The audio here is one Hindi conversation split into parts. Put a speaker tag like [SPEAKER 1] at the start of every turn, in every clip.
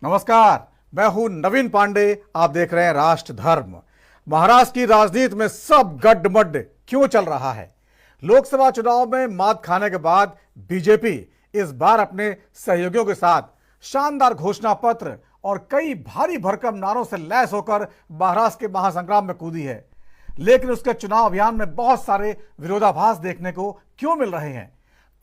[SPEAKER 1] नमस्कार, मैं हूं नवीन पांडे। आप देख रहे हैं राष्ट्र धर्म। महाराष्ट्र की राजनीति में सब गड्ढमड्ढ क्यों चल रहा है? लोकसभा चुनाव में मात खाने के बाद बीजेपी इस बार अपने सहयोगियों के साथ शानदार घोषणा पत्र और कई भारी भरकम नारों से लैस होकर महाराष्ट्र के महासंग्राम में कूदी है। लेकिन उसके चुनाव अभियान में बहुत सारे विरोधाभास देखने को क्यों मिल रहे हैं?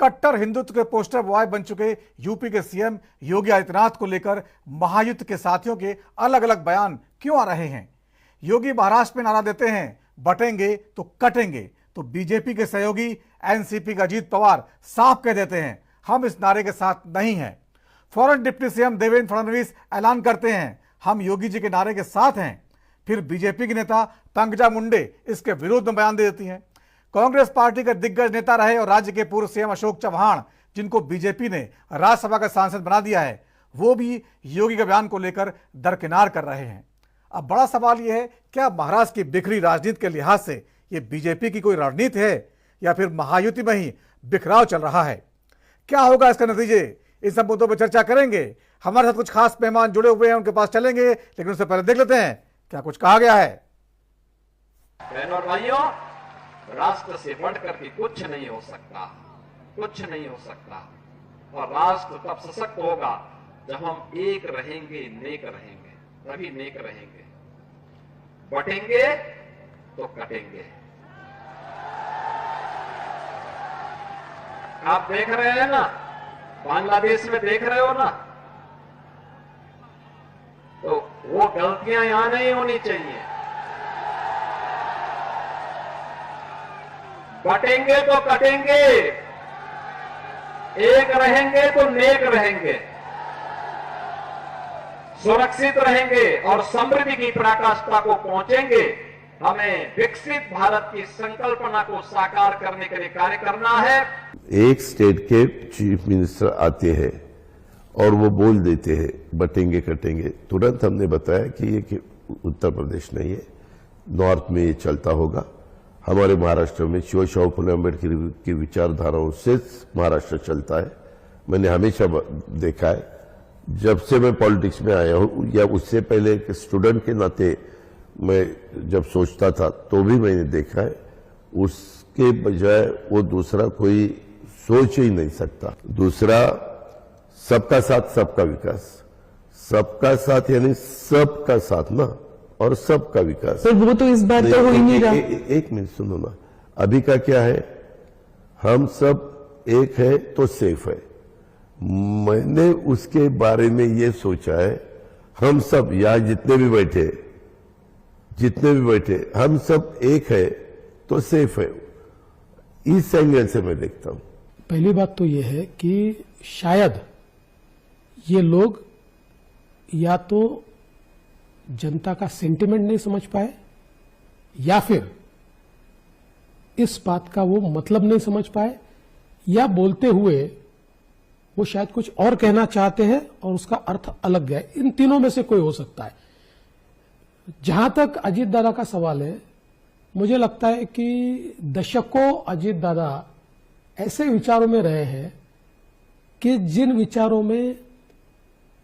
[SPEAKER 1] कट्टर हिंदुत्व के पोस्टर बॉय बन चुके यूपी के सीएम योगी आदित्यनाथ को लेकर महायुद्ध के साथियों के अलग अलग बयान क्यों आ रहे हैं? योगी महाराष्ट्र में नारा देते हैं बटेंगे तो कटेंगे, तो बीजेपी के सहयोगी एनसीपी का अजीत पवार साफ कह देते हैं हम इस नारे के साथ नहीं हैं। फौरन डिप्टी सीएम देवेंद्र फडणवीस ऐलान करते हैं हम योगी जी के नारे के साथ हैं। फिर बीजेपी की नेता पंकजा मुंडे इसके विरोध में बयान दे देती हैं। कांग्रेस पार्टी के दिग्गज नेता रहे और राज्य के पूर्व सीएम अशोक चव्हाण, जिनको बीजेपी ने राज्यसभा का सांसद बना दिया है, वो भी योगी के बयान को लेकर दरकिनार कर रहे हैं। अब बड़ा सवाल यह है, क्या महाराष्ट्र की बिखरी राजनीति के लिहाज से ये बीजेपी की कोई रणनीति है या फिर महायुति में ही बिखराव चल रहा है? क्या होगा इसका नतीजे? इन सब मुद्दों पर चर्चा करेंगे। हमारे साथ कुछ खास मेहमान जुड़े हुए हैं, उनके पास चलेंगे, लेकिन उससे पहले देख लेते हैं क्या कुछ कहा गया है।
[SPEAKER 2] बहनों और भाइयों, राष्ट्र से बढ़कर के कुछ नहीं हो सकता, कुछ नहीं हो सकता। और राष्ट्र तब सशक्त होगा जब हम एक रहेंगे, नेक रहेंगे, तभी नेक रहेंगे। बटेंगे तो कटेंगे। आप देख रहे हैं ना, बांग्लादेश में देख रहे हो ना, तो वो गलतियां यहां नहीं होनी चाहिए। बटेंगे तो कटेंगे, एक रहेंगे तो नेक रहेंगे, सुरक्षित रहेंगे और समृद्धि की पराकाष्ठा को पहुंचेंगे। हमें विकसित भारत की संकल्पना को साकार करने के लिए कार्य करना है।
[SPEAKER 3] एक स्टेट के चीफ मिनिस्टर आते हैं और वो बोल देते हैं बटेंगे कटेंगे, तुरंत हमने बताया कि ये उत्तर प्रदेश नहीं है, नॉर्थ में ये चलता होगा। हमारे महाराष्ट्र में शिवशाहू फुले अम्बेडकर की विचारधाराओं से महाराष्ट्र चलता है। मैंने हमेशा देखा है, जब से मैं पॉलिटिक्स में आया हूं या उससे पहले एक स्टूडेंट के नाते मैं जब सोचता था तो भी मैंने देखा है, उसके बजाय वो दूसरा कोई सोच ही नहीं सकता। दूसरा, सबका साथ सबका विकास, सबका साथ यानी सबका साथ ना, और सबका विकास।
[SPEAKER 4] सर वो तो इस बार तो हो ही नहीं रहा।
[SPEAKER 3] एक मिनट सुनो ना, अभी का क्या है, हम सब एक है तो सेफ है। मैंने उसके बारे में ये सोचा है, हम सब यहां जितने भी बैठे हम सब एक है तो सेफ है। इस एंगल से मैं देखता हूं।
[SPEAKER 4] पहली बात तो यह है कि शायद ये लोग या तो जनता का सेंटिमेंट नहीं समझ पाए या फिर इस बात का वो मतलब नहीं समझ पाए, या बोलते हुए वो शायद कुछ और कहना चाहते हैं और उसका अर्थ अलग गया। इन तीनों में से कोई हो सकता है। जहां तक अजीत दादा का सवाल है, मुझे लगता है कि दशकों अजीत दादा ऐसे विचारों में रहे हैं कि जिन विचारों में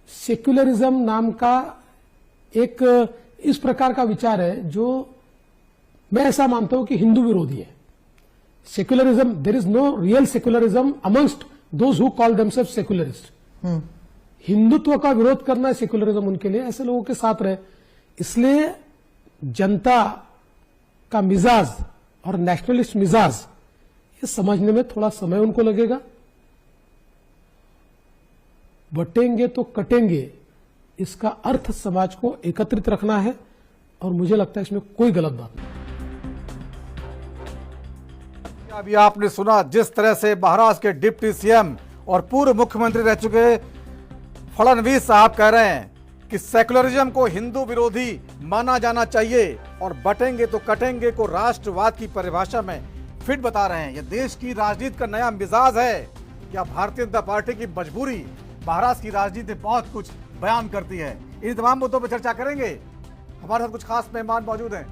[SPEAKER 4] सेक्युलरिज्म नाम का एक इस प्रकार का विचार है जो मैं ऐसा मानता हूं कि हिंदू विरोधी है। Secularism, there is no real secularism amongst those who call themselves secularist. Hindutva का विरोध करना है सेक्युलरिज्म उनके लिए, ऐसे लोगों के साथ रहे। इसलिए जनता का मिजाज और नेशनलिस्ट मिजाज ये समझने में थोड़ा समय उनको लगेगा। बटेंगे तो कटेंगे, इसका अर्थ समाज को एकत्रित रखना है और मुझे लगता है इसमें कोई गलत बात नहीं।
[SPEAKER 1] अभी आपने सुना जिस तरह से महाराष्ट्र के डिप्टी सीएम और पूर्व मुख्यमंत्री रह चुके फडणवीस साहब कह रहे हैं कि सेकुलरिज्म को हिंदू विरोधी माना जाना चाहिए और बटेंगे तो कटेंगे को राष्ट्रवाद की परिभाषा में फिट बता रहे हैं। यह देश की राजनीति का नया मिजाज है। क्या भारतीय जनता पार्टी की मजबूरी महाराष्ट्र की राजनीति में बहुत कुछ बयान करती है? इन तमाम मुद्दों पर चर्चा करेंगे। हमारे साथ कुछ खास मेहमान मौजूद हैं।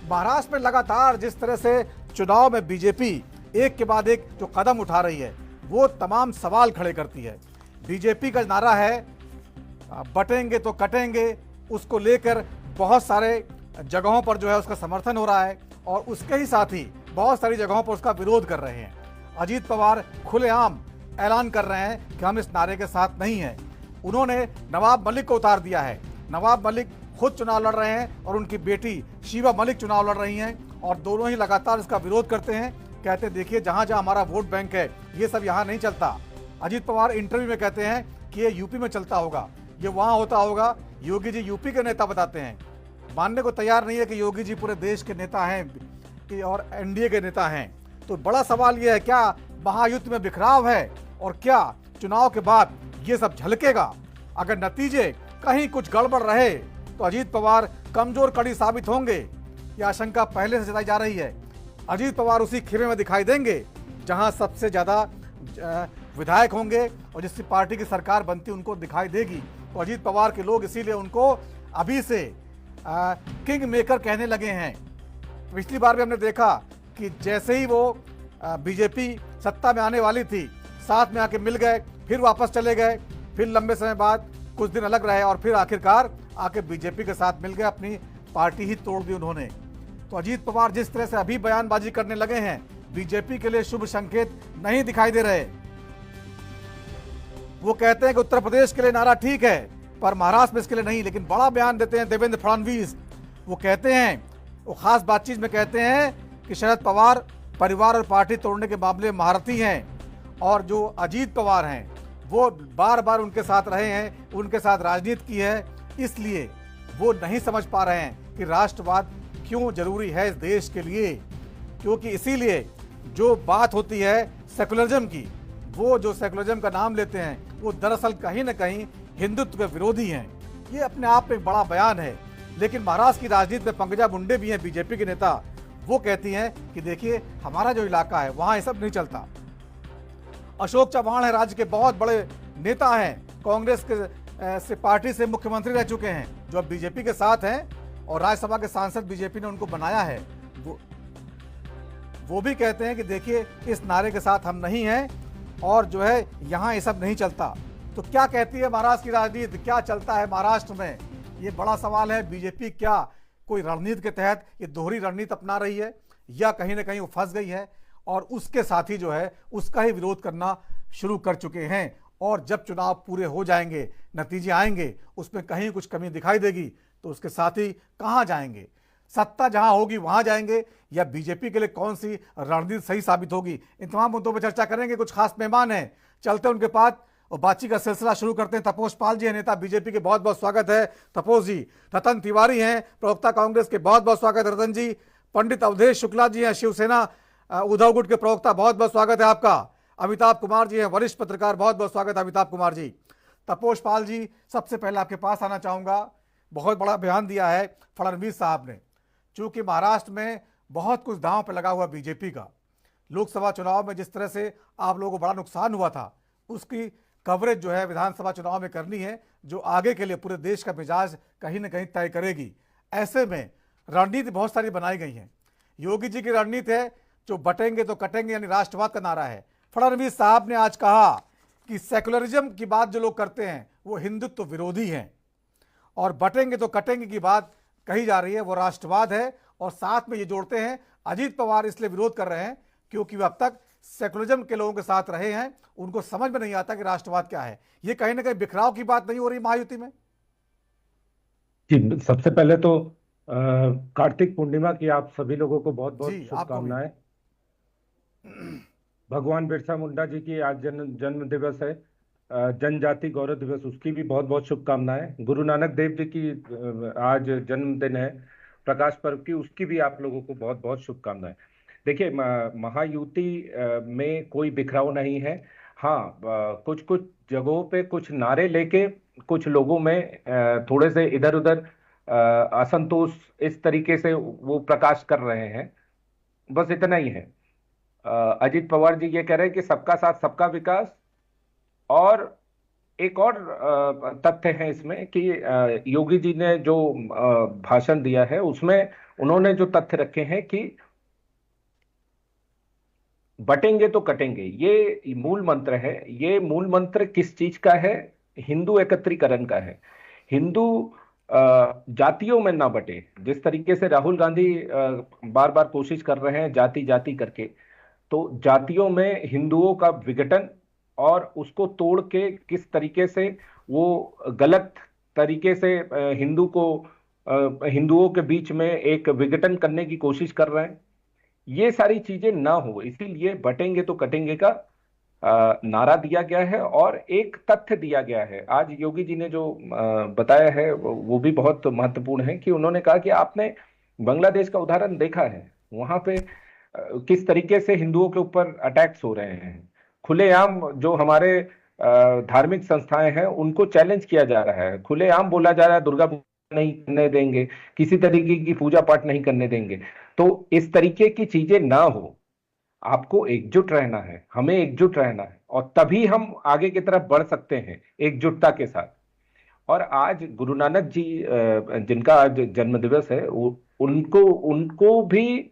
[SPEAKER 1] महाराष्ट्र में लगातार जिस तरह से चुनाव में बीजेपी एक के बाद एक जो कदम उठा रही है, वो तमाम सवाल खड़े करती है। बीजेपी का नारा है बटेंगे तो कटेंगे, उसको लेकर बहुत सारे जगहों पर जो है उसका समर्थन हो रहा है और उसके ही साथ ही बहुत सारी जगहों पर उसका विरोध कर रहे हैं। अजीत पवार खुलेआम ऐलान कर रहे हैं कि हम इस नारे के साथ नहीं हैं। उन्होंने नवाब मलिक को उतार दिया है। नवाब मलिक खुद चुनाव लड़ रहे हैं और उनकी बेटी शीबा मलिक चुनाव लड़ रही हैं और दोनों ही लगातार इसका विरोध करते हैं। कहते हैं देखिए जहां जहां हमारा वोट बैंक है ये सब यहाँ नहीं चलता। अजीत पवार इंटरव्यू में कहते हैं कि ये यूपी में चलता होगा, ये वहां होता होगा। योगी जी यूपी के नेता बताते हैं, मानने को तैयार नहीं है कि योगी जी पूरे देश के नेता हैं और एनडीए के नेता हैं। तो बड़ा सवाल यह है, क्या महायुति में बिखराव है और क्या चुनाव के बाद ये सब झलकेगा? अगर नतीजे कहीं कुछ गड़बड़ रहे तो अजीत पवार कमजोर कड़ी साबित होंगे, यह आशंका पहले से जताई जा रही है। अजीत पवार उसी खेमे में दिखाई देंगे जहां सबसे ज्यादा विधायक होंगे और जिसकी पार्टी की सरकार बनती उनको दिखाई देगी। तो अजीत पवार के लोग इसीलिए उनको अभी से किंग मेकर कहने लगे हैं। पिछली बार भी हमने देखा कि जैसे ही वो बीजेपी सत्ता में आने वाली थी, साथ में आके मिल गए, फिर वापस चले गए, फिर लंबे समय बाद कुछ दिन अलग रहे और फिर आखिरकार आके बीजेपी के साथ मिल गए, अपनी पार्टी ही तोड़ दी उन्होंने। तो अजीत पवार जिस तरह से अभी बयानबाजी करने लगे हैं, बीजेपी के लिए शुभ संकेत नहीं दिखाई दे रहे। वो कहते हैं कि उत्तर प्रदेश के लिए नारा ठीक है पर महाराष्ट्र में इसके लिए नहीं। लेकिन बड़ा बयान देते हैं देवेंद्र फडणवीस। वो कहते हैं, वो खास बातचीत में कहते हैं कि शरद पवार परिवार और पार्टी तोड़ने के मामले में महारथी हैं और जो अजीत पवार हैं वो बार बार उनके साथ रहे हैं, उनके साथ राजनीति की है, इसलिए वो नहीं समझ पा रहे हैं कि राष्ट्रवाद क्यों जरूरी है इस देश के लिए। क्योंकि इसीलिए जो बात होती है सेकुलरिज्म की, वो जो सेकुलरिज्म का नाम लेते हैं वो दरअसल कहीं ना कहीं हिंदुत्व के विरोधी हैं। ये अपने आप में एक बड़ा बयान है। लेकिन महाराष्ट्र की राजनीति में पंकजा मुंडे भी हैं, बीजेपी के नेता। वो कहती हैं कि देखिए हमारा जो इलाका है वहां ये सब नहीं चलता। अशोक चव्हाण है, राज्य के बहुत बड़े नेता हैं, कांग्रेस के से पार्टी से मुख्यमंत्री रह चुके हैं, जो अब बीजेपी के साथ हैं और राज्यसभा के सांसद बीजेपी ने उनको बनाया है। वो भी कहते हैं कि देखिए इस नारे के साथ हम नहीं हैं और जो है यहाँ ये सब नहीं चलता। तो क्या कहती है महाराष्ट्र की राजनीति, क्या चलता है महाराष्ट्र में, ये बड़ा सवाल है। बीजेपी क्या कोई रणनीति के तहत ये दोहरी रणनीति अपना रही है या कहीं ना कहीं वो फंस गई है और उसके साथ ही जो है उसका ही विरोध करना शुरू कर चुके हैं। और जब चुनाव पूरे हो जाएंगे, नतीजे आएंगे, उसमें कहीं कुछ कमी दिखाई देगी तो उसके साथ ही कहाँ जाएंगे? सत्ता जहां होगी वहां जाएंगे या बीजेपी के लिए कौन सी रणनीति सही साबित होगी? इन तमाम मुद्दों पर चर्चा करेंगे। कुछ खास मेहमान हैं, चलते हैं उनके पास और बातचीत का सिलसिला शुरू करते हैं। तपोष पाल जी हैं, नेता बीजेपी के, बहुत बहुत स्वागत है तपोष जी। रतन तिवारी हैं, प्रवक्ता कांग्रेस के, बहुत बहुत स्वागत है रतन जी। पंडित अवधेश शुक्ला जी हैं, शिवसेना उद्धव गुट के प्रवक्ता, बहुत बहुत स्वागत है आपका। अमिताभ कुमार जी हैं, वरिष्ठ पत्रकार, बहुत बहुत स्वागत है अमिताभ कुमार जी। तपोष पाल जी, सबसे पहले आपके पास आना चाहूंगा। बहुत बड़ा बयान दिया है फडणवीस साहब ने, चूंकि महाराष्ट्र में बहुत कुछ दांव पर लगा हुआ बीजेपी का। लोकसभा चुनाव में जिस तरह से आप लोगों को बड़ा नुकसान हुआ था, उसकी कवरेज जो है विधानसभा चुनाव में करनी है, जो आगे के लिए पूरे देश का मिजाज कहीं ना कहीं तय करेगी। ऐसे में रणनीति बहुत सारी बनाई गई है। योगी जी की रणनीति है जो बटेंगे तो कटेंगे, यानी राष्ट्रवाद का नारा है। फडणवीस साहब ने आज कहा कि सेकुलरिज्म की बात जो लोग करते हैं वो हिंदुत्व विरोधी हैं और बटेंगे तो कटेंगे की बात कही जा रही है वो राष्ट्रवाद है। और साथ में ये जोड़ते हैं अजीत पवार इसलिए विरोध कर रहे हैं क्योंकि वे अब तक सेकुलरिज्म के लोगों के साथ रहे हैं, उनको समझ में नहीं आता कि राष्ट्रवाद क्या है। ये कहीं ना कहीं बिखराव की बात नहीं हो रही महायुति में?
[SPEAKER 5] जी, सबसे पहले तो कार्तिक पूर्णिमा की आप सभी लोगों को बहुत बहुत शुभकामनाएं। भगवान बिरसा मुंडा जी की आज जन्म दिवस है, जनजाति गौरव दिवस, उसकी भी बहुत बहुत शुभकामनाएं। गुरु नानक देव जी की आज जन्मदिन है, प्रकाश पर्व की, उसकी भी आप लोगों को बहुत बहुत शुभकामनाएं। देखिए, महायुति में कोई बिखराव नहीं है। हाँ, कुछ कुछ जगहों पे कुछ नारे लेके कुछ लोगों में थोड़े से इधर उधर असंतोष इस तरीके से वो प्रकाश कर रहे हैं, बस इतना ही है। अजीत पवार जी ये कह रहे हैं कि सबका साथ सबका विकास, और एक और तथ्य है इसमें कि योगी जी ने जो भाषण दिया है उसमें उन्होंने जो तथ्य रखे हैं कि बटेंगे तो कटेंगे, ये मूल मंत्र है। ये मूल मंत्र किस चीज का है? हिंदू एकत्रीकरण का है। हिंदू जातियों में ना बटे, जिस तरीके से राहुल गांधी बार बार कोशिश कर रहे हैं जाति जाति करके, तो जातियों में हिंदुओं का विघटन और उसको तोड़ के किस तरीके से वो गलत तरीके से हिंदुओं के बीच में एक विघटन करने की कोशिश कर रहे हैं, ये सारी चीजें ना हो, इसीलिए बटेंगे तो कटेंगे का नारा दिया गया है। और एक तथ्य दिया गया है, आज योगी जी ने जो बताया है वो भी बहुत महत्वपूर्ण है, कि उन्होंने कहा कि आपने बांग्लादेश का उदाहरण देखा है, वहां पे किस तरीके से हिंदुओं के ऊपर अटैक्स हो रहे हैं। खुलेआम जो हमारे धार्मिक संस्थाएं हैं उनको चैलेंज किया जा रहा है, खुलेआम बोला जा रहा है दुर्गा पूजा नहीं करने देंगे, किसी तरीके की पूजा पाठ नहीं करने देंगे। तो इस तरीके की चीजें ना हो, आपको एकजुट रहना है, हमें एकजुट रहना है, और तभी हम आगे की तरफ बढ़ सकते हैं एकजुटता के साथ। और आज गुरु नानक जी जिनका आज जन्म दिवस है, उनको उनको भी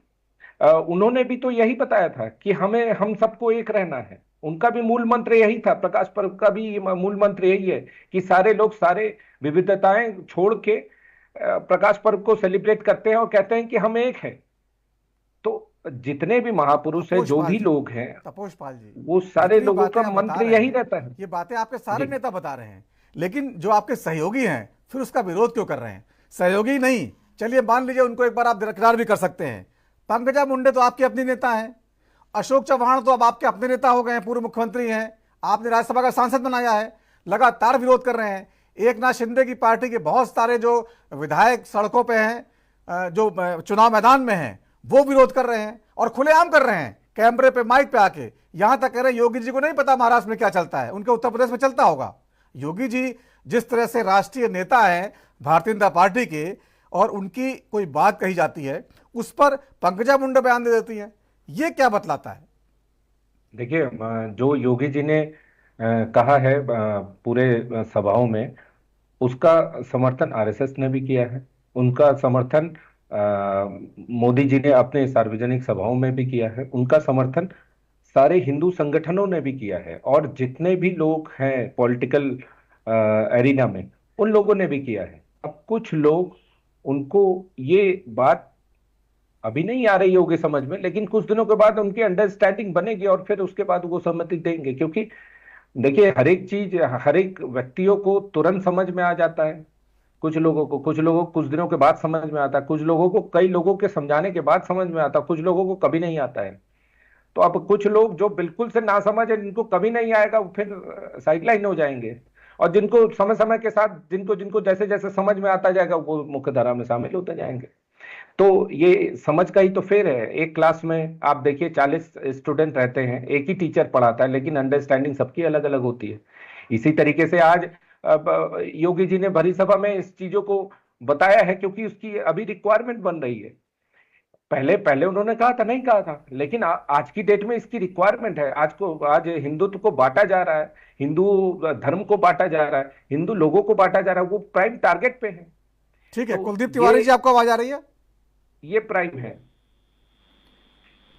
[SPEAKER 5] उन्होंने भी तो यही बताया था कि हम सबको एक रहना है। उनका भी मूल मंत्र यही था, प्रकाश पर्व का भी मूल मंत्र यही है कि सारे लोग सारे विविधताएं छोड़ के प्रकाश पर्व को सेलिब्रेट करते हैं और कहते हैं कि हम एक हैं। तो जितने भी महापुरुष हैं, जो भी लोग हैं,
[SPEAKER 1] तपोष पाल जी,
[SPEAKER 5] वो सारे
[SPEAKER 1] जितनी
[SPEAKER 5] लोगों
[SPEAKER 1] बातें
[SPEAKER 5] का
[SPEAKER 1] आप
[SPEAKER 5] मंत्र
[SPEAKER 1] बता रहे
[SPEAKER 5] यही
[SPEAKER 1] हैं,
[SPEAKER 5] रहता है।
[SPEAKER 1] ये बातें आपके सारे
[SPEAKER 5] जी।
[SPEAKER 1] नेता बता रहे हैं, लेकिन जो आपके सहयोगी हैं फिर उसका विरोध क्यों कर रहे हैं? सहयोगी नहीं, चलिए मान लीजिए उनको एक बार आप दरकिनार भी कर सकते हैं। पंकजा मुंडे तो आपकी अपनी नेता हैं, अशोक चव्हाण तो अब आपके अपने नेता हो गए हैं, पूर्व मुख्यमंत्री हैं, आपने राज्यसभा का सांसद बनाया है, लगातार विरोध कर रहे हैं। एकनाथ शिंदे की पार्टी के बहुत सारे जो विधायक सड़कों पे हैं, जो चुनाव मैदान में हैं, वो विरोध कर रहे हैं और खुलेआम कर रहे हैं, कैमरे पे माइक पे आके। यहां तक कह रहे हैं योगी जी को नहीं पता महाराष्ट्र में क्या चलता है, उनके उत्तर प्रदेश में चलता होगा। योगी जी जिस तरह से राष्ट्रीय नेता हैं भारतीय जनता पार्टी के, और उनकी कोई बात कही जाती है उस पर पंकजा मुंडे बयान दे देती है, ये क्या बतलाता है?
[SPEAKER 5] देखिए, जो योगी जी ने कहा है पूरे सभाओं में, उसका समर्थन आरएसएस ने भी किया है, उनका समर्थन मोदी जी ने अपने सार्वजनिक सभाओं में भी किया है, उनका समर्थन सारे हिंदू संगठनों ने भी किया है, और जितने भी लोग हैं पॉलिटिकल एरिना में, उन लोगों ने भी किया है। अब कुछ लोग, उनको ये बात अभी नहीं आ रही होगी समझ में, लेकिन कुछ दिनों के बाद उनकी अंडरस्टैंडिंग बनेगी और फिर उसके बाद वो सहमति देंगे। क्योंकि देखिए, हर एक चीज हर एक व्यक्तियों को तुरंत समझ में आ जाता है, कुछ लोगों को कुछ दिनों के बाद समझ में आता है, कुछ लोगों को कई लोगों के समझाने के बाद समझ में आता है, कुछ लोगों को कभी नहीं आता है। तो अब कुछ लोग जो बिल्कुल से ना समझ है, जिनको कभी नहीं आएगा, वो फिर साइडलाइन हो जाएंगे, और जिनको समय समय के साथ जिनको जिनको जैसे जैसे समझ में आता जाएगा, वो मुख्य धारा में शामिल होते जाएंगे। तो ये समझ का ही तो फेर है। एक क्लास में आप देखिए 40 स्टूडेंट रहते हैं, एक ही टीचर पढ़ाता है, लेकिन अंडरस्टैंडिंग सबकी अलग अलग होती है। इसी तरीके से आज योगी जी ने भरी सभा में इस चीजों को बताया है, क्योंकि उसकी अभी रिक्वायरमेंट बन रही है। पहले पहले उन्होंने कहा था, नहीं कहा था, लेकिन आज की डेट में इसकी रिक्वायरमेंट है। आज हिंदुत्व को बांटा जा रहा है, हिंदू धर्म को बांटा जा रहा है, हिंदू लोगों को बांटा जा रहा है, वो प्राइम टारगेट पे है।
[SPEAKER 1] ठीक है,
[SPEAKER 5] तो
[SPEAKER 1] कुलदीप तिवारी जी, आपको आवाज आ रही है?
[SPEAKER 5] ये प्राइम है।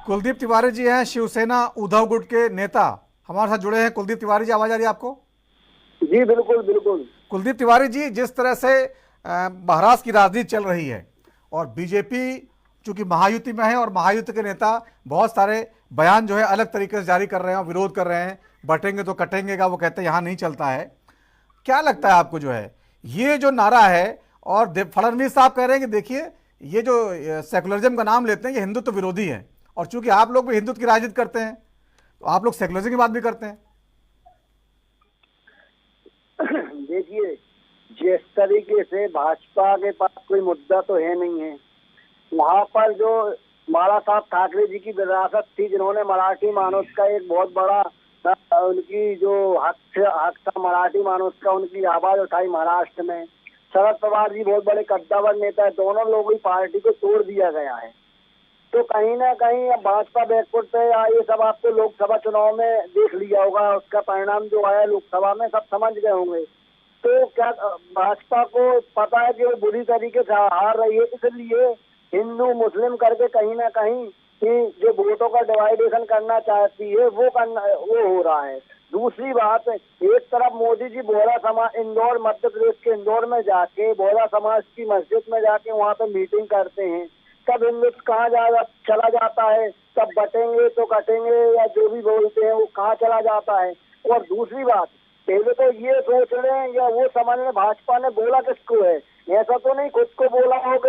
[SPEAKER 1] कुलदीप तिवारी जी हैं शिवसेना उद्धव गुट के नेता, हमारे साथ जुड़े हैं। कुलदीप तिवारी जी, आवाज आ रही है आपको?
[SPEAKER 6] जी बिल्कुल बिल्कुल।
[SPEAKER 1] कुलदीप तिवारी जी, जिस तरह से महाराष्ट्र की राजनीति चल रही है और बीजेपी चूंकि महायुति में है और महायुति के नेता बहुत सारे बयान जो है अलग तरीके से जारी कर रहे हैं और विरोध कर रहे हैं, बटेंगे तो कटेंगे का वो कहते हैं यहाँ नहीं चलता है, क्या लगता है आपको जो है ये जो नारा है? और फडणवीस साहब कह रहे हैं कि देखिए ये जो सेकुलरिज्म का नाम लेते हैं ये हिंदुत्व विरोधी है, और चूंकि आप लोग भी हिंदुत्व की राजनीति करते हैं तो आप लोग सेकुलरिज्म की बात भी करते हैं।
[SPEAKER 6] देखिए, जिस तरीके से भाजपा के पास कोई मुद्दा तो है नहीं है, वहाँ पर जो बाला साहब ठाकरे जी की विरासत थी, जिन्होंने मराठी मानस का एक बहुत बड़ा उनकी जो हक था, मराठी मानस का उनकी आवाज उठाई महाराष्ट्र में। शरद पवार जी बहुत बड़े कद्दावर नेता है, दोनों लोगों की पार्टी को तोड़ दिया गया है। तो कहीं ना कहीं अब भाजपा बैकफुट पे, ये सब आपको लोकसभा चुनाव में देख लिया होगा, उसका परिणाम जो आया लोकसभा में सब समझ गए होंगे। तो क्या भाजपा को पता है कि वो बुरी तरीके से हार रही है, इसलिए हिंदू मुस्लिम करके कहीं ना कहीं कि जो वोटों का डिवाइडेशन करना चाहती है वो हो रहा है। दूसरी बात, एक तरफ मोदी जी बोहरा समाज इंदौर, मध्य प्रदेश के इंदौर में जाके बोहरा समाज की मस्जिद में जाके वहाँ पे मीटिंग करते हैं, तब हिंदुत्व कहाँ चला जाता है, तब बटेंगे तो कटेंगे या जो भी बोलते हैं वो कहाँ चला जाता है। और दूसरी बात, पहले तो ये सोच रहे हैं या वो समझ में भाजपा ने बोला किसको है, ऐसा तो नहीं खुद को बोला हो कि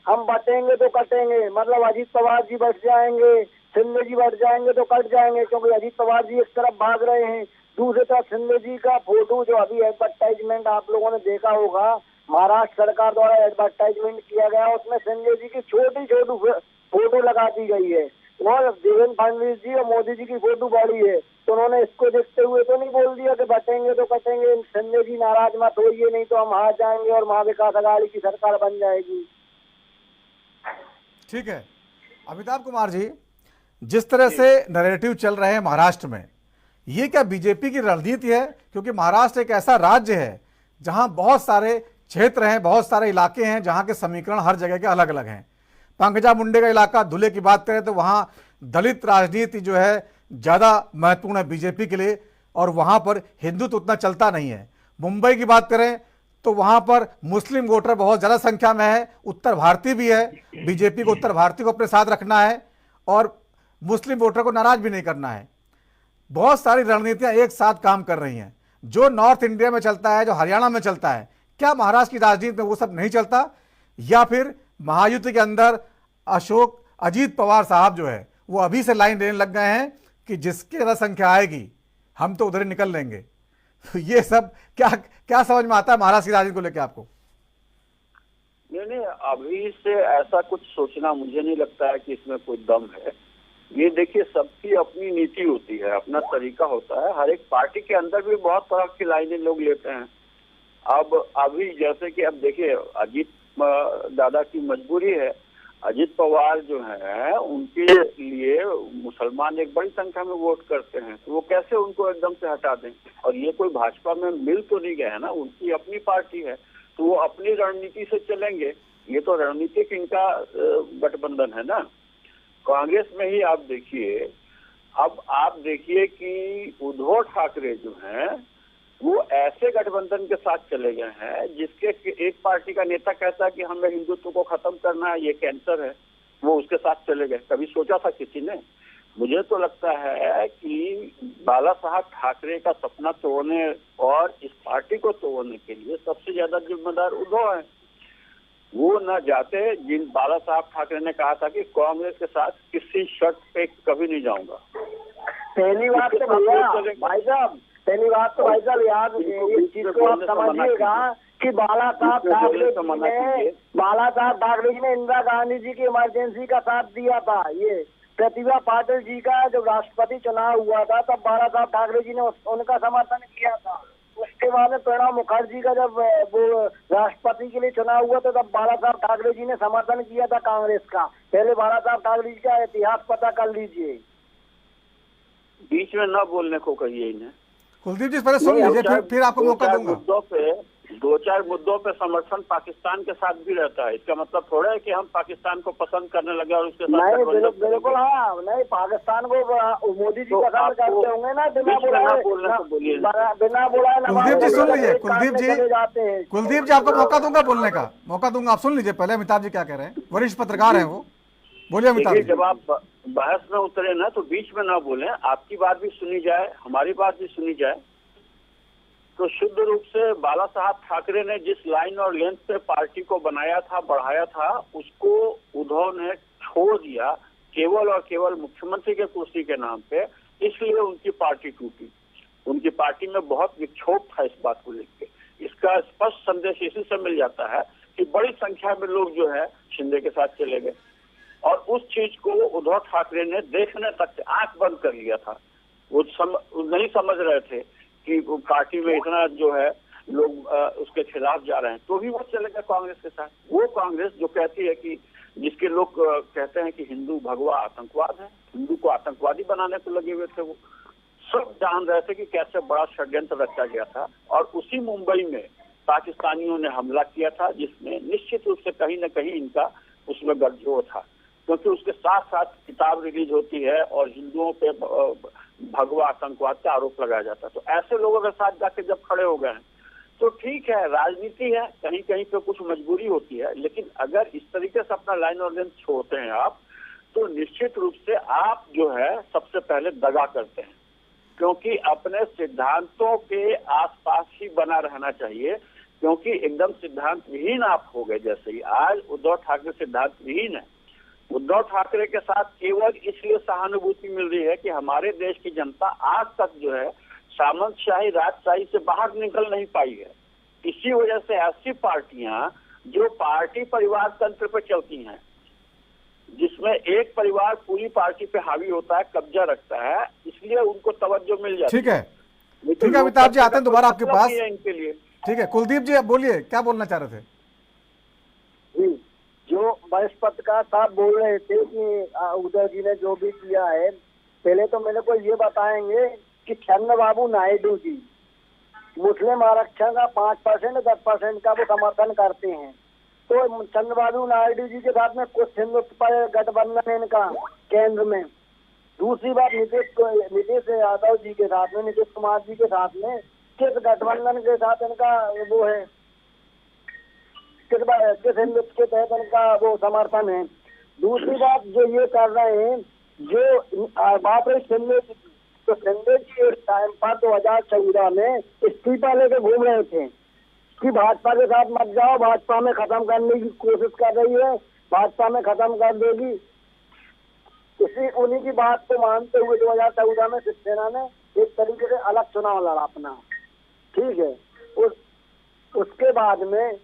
[SPEAKER 6] हम बटेंगे तो कटेंगे, मतलब अजीत पवार जी बच जाएंगे, शिंदे जी बढ़ जाएंगे तो कट जाएंगे, क्योंकि अजीत पवार जी एक तरफ भाग रहे हैं, दूसरी तरफ शिंदे जी का फोटो जो अभी एडवर्टाइजमेंट आप लोगों ने देखा होगा, महाराष्ट्र सरकार द्वारा एडवर्टाइजमेंट किया गया, उसमें शिंदे जी की छोटी छोटी फोटो लगा दी गई है और देवेंद्र फडणवीस जी और मोदी जी की फोटो बड़ी है। तो उन्होंने इसको देखते हुए तो नहीं बोल दिया कि बटेंगे तो कटेंगे, शिंदे जी नाराज मत होइए नहीं तो हम हार जाएंगे और महाविकास अघाड़ी की सरकार बन जाएगी।
[SPEAKER 1] ठीक है अमिताभ कुमार जी, जिस तरह से नैरेटिव चल रहे हैं महाराष्ट्र में, ये क्या बीजेपी की रणनीति है? क्योंकि महाराष्ट्र एक ऐसा राज्य है जहां बहुत सारे क्षेत्र हैं, बहुत सारे इलाके हैं जहां के समीकरण हर जगह के अलग अलग हैं। पंकजा मुंडे का इलाका धुले की बात करें तो वहां दलित राजनीति जो है ज़्यादा महत्वपूर्ण है बीजेपी के लिए, और वहां पर हिंदुत्व उतना चलता नहीं है। मुंबई की बात करें तो वहां पर मुस्लिम वोटर बहुत ज़्यादा संख्या में है, उत्तर भारतीय भी है, बीजेपी को उत्तर भारतीय को अपने साथ रखना है और मुस्लिम वोटर को नाराज भी नहीं करना है। बहुत सारी रणनीतियां एक साथ काम कर रही हैं। जो नॉर्थ इंडिया में चलता है, जो हरियाणा में चलता है, क्या महाराष्ट्र की राजनीति में वो सब नहीं चलता? या फिर महायुति के अंदर अजीत पवार साहब जो है वो अभी से लाइन लेने लग गए हैं कि जिसकी ज़्यादा संख्या आएगी हम तो उधर ही निकल लेंगे? तो ये सब क्या समझ में आता है महाराष्ट्र की राजनीति को लेकर आपको?
[SPEAKER 7] नहीं, अभी से ऐसा कुछ सोचना मुझे नहीं लगता है कि इसमें कोई दम है। ये देखिए, सबकी अपनी नीति होती है, अपना तरीका होता है। हर एक पार्टी के अंदर भी बहुत तरह की लाइनें लोग लेते हैं। अब अभी जैसे कि अब देखिए, अजीत दादा की मजबूरी है, अजीत पवार जो है उनके लिए मुसलमान एक बड़ी संख्या में वोट करते हैं, तो वो कैसे उनको एकदम से हटा दें? और ये कोई भाजपा में मिल तो नहीं गया है ना, उनकी अपनी पार्टी है, तो वो अपनी रणनीति से चलेंगे। ये तो रणनीतिक इनका गठबंधन है ना। कांग्रेस में ही आप देखिए, अब आप देखिए कि उद्धव ठाकरे जो हैं वो ऐसे गठबंधन के साथ चले गए हैं जिसके एक पार्टी का नेता कहता है कि हमें हिंदुत्व को खत्म करना है, ये कैंसर है, वो उसके साथ चले गए। कभी सोचा था किसी ने? मुझे तो लगता है कि बाला साहब ठाकरे का सपना तोड़ने और इस पार्टी को तोड़ने के लिए सबसे ज्यादा जिम्मेदार उद्धव है। वो न जाते, जिन बाला साहब ठाकरे ने कहा था कि कांग्रेस के साथ किसी शर्त पे कभी नहीं जाऊंगा।
[SPEAKER 6] पहली बात तो भाई साहब याद इस चीज को आप समझिएगा कि बाला साहब ठाकरे जी ने इंदिरा गांधी जी की इमरजेंसी का साथ दिया था। ये प्रतिभा पाटिल जी का जब राष्ट्रपति चुनाव हुआ था तब बाला साहब ठाकरे जी ने उनका समर्थन किया था। उसके बाद में प्रणब मुखर्जी का जब वो राष्ट्रपति के लिए चुनाव हुआ तो तब बाला साहब ठाकरे जी ने समर्थन किया था कांग्रेस का। पहले बाला साहब ठाकरे जी का इतिहास पता कर लीजिए।
[SPEAKER 7] बीच में न बोलने को कहिए इन्हें।
[SPEAKER 1] कुलदीप जी पहले सुन लीजिए, फिर आपको मौका दूंगा।
[SPEAKER 7] दो चार मुद्दों पे समर्थन पाकिस्तान के साथ भी रहता है। इसका मतलब थोड़ा है कि हम पाकिस्तान को पसंद करने लगे और उसके साथ
[SPEAKER 6] बिल्कुल हाँ, नहीं पाकिस्तान को मोदी जी पसंद करते होंगे ना, बिना बुलाए।
[SPEAKER 1] कुलदीप जी सुन लीजिए, कुलदीप जी आपको मौका दूंगा बोलने का, मौका दूंगा। आप सुन लीजिए पहले अमिताभ जी क्या कह रहे हैं, वरिष्ठ पत्रकार हैं वो। बोलिए अमिताभ जी।
[SPEAKER 7] जब आप बहस में उतरे ना तो बीच में ना बोले, आपकी बात भी सुनी जाए, हमारी बात भी सुनी जाए। तो शुद्ध रूप से बाला साहब ठाकरे ने जिस लाइन और लेंथ पे पार्टी को बनाया था, बढ़ाया था, उसको उद्धव ने छोड़ दिया केवल और केवल मुख्यमंत्री के कुर्सी के नाम पे। इसलिए उनकी पार्टी टूटी। उनकी पार्टी में बहुत विक्षोभ था इस बात को लेकर। इसका स्पष्ट संदेश इसी से मिल जाता है कि बड़ी संख्या में लोग जो है शिंदे के साथ चले गए और उस चीज को उद्धव ठाकरे ने देखने तक आंख बंद कर लिया था। वो नहीं समझ रहे थे कि पार्टी में इतना जो है लोग उसके खिलाफ जा रहे हैं, तो भी वो चले गए कांग्रेस के साथ। वो कांग्रेस जो कहती है कि जिसके लोग कहते हैं कि हिंदू भगवा आतंकवाद है, हिंदू को आतंकवादी बनाने को लगे हुए थे, वो सब जान रहे थे कि कैसे बड़ा षड्यंत्र रचा गया था। और उसी मुंबई में पाकिस्तानियों ने हमला किया था जिसमें निश्चित रूप से कहीं न कहीं इनका उसमें गठजोड़ था। क्योंकि उसके साथ साथ किताब रिलीज होती है और हिंदुओं पे भगवा आतंकवाद का आरोप लगाया जाता है। तो ऐसे लोगों के साथ जाके जब खड़े हो गए हैं तो ठीक है, राजनीति है, कहीं कहीं पे कुछ मजबूरी होती है, लेकिन अगर इस तरीके से अपना लाइन और लेंथ छोड़ते हैं आप, तो निश्चित रूप से आप जो है सबसे पहले दगा करते हैं, क्योंकि अपने सिद्धांतों के आसपास ही बना रहना चाहिए, क्योंकि एकदम सिद्धांत विहीन आप हो गए। जैसे ही आज उद्धव ठाकरे सिद्धांत विहीन है, उद्धव ठाकरे के साथ केवल इसलिए सहानुभूति मिल रही है कि हमारे देश की जनता आज तक जो है सामंतशाही राजशाही से बाहर निकल नहीं पाई है। इसी वजह से ऐसी पार्टियां जो पार्टी परिवार तंत्र पर चलती हैं, जिसमें एक परिवार पूरी पार्टी पे हावी होता है, कब्जा रखता है, इसलिए उनको तवज्जो मिल जाती है।
[SPEAKER 1] ठीक है, ठीक है अमिताभ जी, आते हैं दोबारा आपके पास।
[SPEAKER 7] इनके लिए
[SPEAKER 1] ठीक है, कुलदीप जी आप बोलिए, क्या बोलना चाह रहे थे?
[SPEAKER 6] जी, जो वरिष्ठ पत्रकार साहब बोल रहे थे कि उद्धव जी ने जो भी किया है, पहले तो मेरे को ये बताएंगे कि चंद्रबाबू नायडू जी मुस्लिम आरक्षण का 5% 10% का वो समर्थन करते हैं, तो चंद्रबाबू नायडू जी के साथ में कुछ हिंदुत्व पर गठबंधन है इनका केंद्र में। दूसरी बात, नीतीश यादव जी के साथ में, नीतीश कुमार जी के साथ में किस गठबंधन के साथ इनका वो है, किस हिंदुत्व के तहत इनका वो समर्थन है। दूसरी बात जो ये कर रहे हैं, जो बात रही शिंदे जी, तो शिंदे जी एक टाइम पर 2014 में इस्तीफा लेके घूम रहे थे कि भाजपा के साथ मत जाओ, भाजपा में खत्म करने की कोशिश कर रही है, भाजपा में खत्म कर देगी। इसी उन्हीं की बात को मानते हुए 2014 में शिवसेना ने एक तरीके से अलग चुनाव लड़ा अपना, ठीक है। उसके बाद में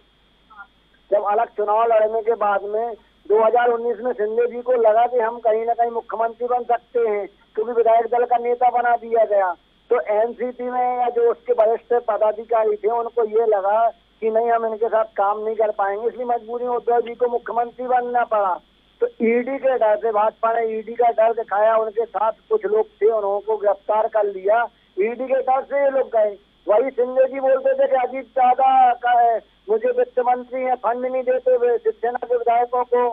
[SPEAKER 6] जब अलग चुनाव लड़ने के बाद में 2019 में शिंदे जी को लगा कि हम कहीं ना कहीं मुख्यमंत्री बन सकते हैं, क्योंकि विधायक दल का नेता बना दिया गया, तो एनसीपी में या जो उसके वरिष्ठ पदाधिकारी थे उनको ये लगा कि नहीं, हम इनके साथ काम नहीं कर पाएंगे, इसलिए मजबूरी में उद्धव जी को मुख्यमंत्री बनना पड़ा। तो ईडी के डर से, भाजपा ने ईडी का डर दिखाया, उनके साथ कुछ लोग थे, उनको गिरफ्तार कर लिया, ईडी के डर से ये लोग गए। वही शिंदे जी बोलते थे कि अजीत दादा का मुझे वित्त मंत्री है, फंड नहीं देते हुए शिवसेना के विधायकों को,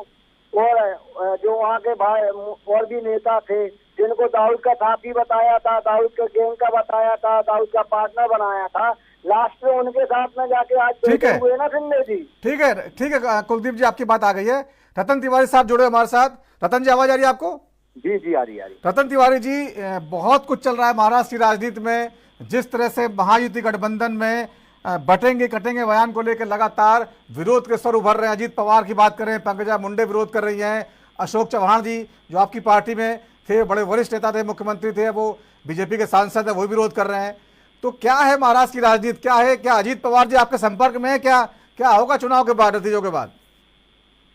[SPEAKER 6] और जो वहाँ के भाई और भी नेता थे जिनको दाऊद का साथी बताया था, दाऊद के गैंग का बताया था, दाऊद का पार्टनर बनाया था, लास्ट में उनके साथ में जाके आज बैठे हुए ना शिंदे जी।
[SPEAKER 1] ठीक है कुलदीप जी, आपकी बात आ गई है। रतन तिवारी साहब जुड़े हमारे साथ। रतन जी, आवाज आ रही है आपको?
[SPEAKER 8] जी आ रही।
[SPEAKER 1] रतन तिवारी जी, बहुत कुछ चल रहा है महाराष्ट्र की राजनीति में, जिस तरह से महायुति गठबंधन में बटेंगे कटेंगे बयान को लेकर लगातार विरोध के स्वर उभर रहे हैं। अजीत पवार की बात करें, पंकजा मुंडे विरोध कर रही हैं, अशोक चव्हाण जी जो आपकी पार्टी में थे, बड़े वरिष्ठ नेता थे, मुख्यमंत्री थे, वो बीजेपी के सांसद है, वो विरोध कर रहे हैं। तो क्या है महाराष्ट्र की राजनीति, क्या है? क्या अजीत पवार जी आपके संपर्क में है? क्या होगा चुनाव के बाद, नतीजों के बाद?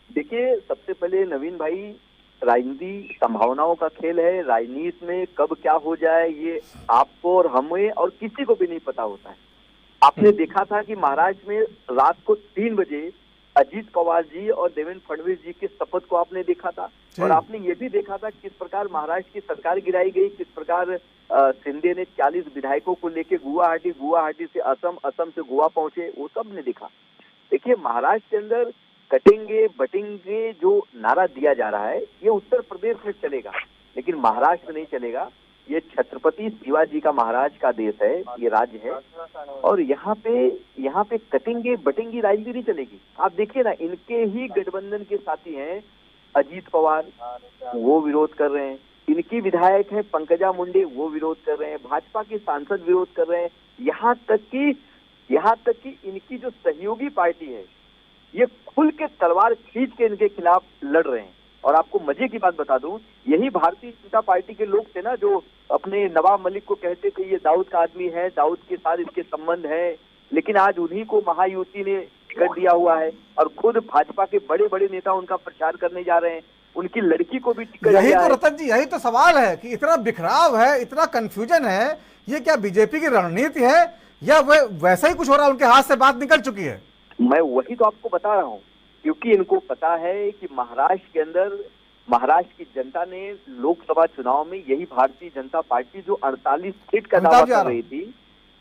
[SPEAKER 8] देखिए, सबसे पहले नवीन भाई, राजनीति संभावनाओं का खेल है। राजनीति में कब क्या हो जाए ये आपको और हमें और किसी को भी नहीं पता होता है। आपने देखा था कि महाराष्ट्र में रात को 3 बजे अजीत पवार जी और देवेंद्र फडणवीस जी के शपथ को आपने देखा था, और आपने ये भी देखा था किस प्रकार महाराष्ट्र की सरकार गिराई गई, किस प्रकार शिंदे ने 40 विधायकों को लेके गुवाहाटी से असम से गोवा पहुंचे, वो सब ने देखा। देखिए, महाराष्ट्र के अंदर कटेंगे बटेंगे जो नारा दिया जा रहा है, ये उत्तर प्रदेश में चलेगा, लेकिन महाराष्ट्र में नहीं चलेगा। ये छत्रपति शिवाजी का महाराज का देश है, ये राज्य है, और यहाँ पे कटेंगे बटेंगी राजनीति नहीं चलेगी। आप देखिए ना, इनके ही गठबंधन के साथी हैं अजीत पवार, वो विरोध कर रहे हैं, इनकी विधायक है पंकजा मुंडे, वो विरोध कर रहे हैं, भाजपा के सांसद विरोध कर रहे हैं, यहाँ तक कि इनकी जो सहयोगी पार्टी है ये खुल के तलवार खींच के इनके खिलाफ लड़ रहे हैं। और आपको मजे की बात बता दूं, यही भारतीय जनता पार्टी के लोग थे ना जो अपने नवाब मलिक को कहते थे ये दाऊद का आदमी है, दाऊद के साथ इसके संबंध है, लेकिन आज उन्हीं को महायुति ने टिकट दिया हुआ है और खुद भाजपा के बड़े बड़े नेता उनका प्रचार करने जा रहे हैं, उनकी लड़की को भी टिकट दिया है।
[SPEAKER 1] यही तो रतन जी, यही तो सवाल है कि इतना बिखराव है, इतना कंफ्यूजन है, ये क्या बीजेपी की रणनीति है या वैसा ही कुछ हो रहा है, उनके हाथ से बात निकल चुकी है?
[SPEAKER 8] मैं वही तो आपको बता रहा हूँ, क्योंकि इनको पता है कि महाराष्ट्र के अंदर महाराष्ट्र की जनता ने लोकसभा चुनाव में यही भारतीय जनता पार्टी जो 48 सीट का दावा कर रही थी,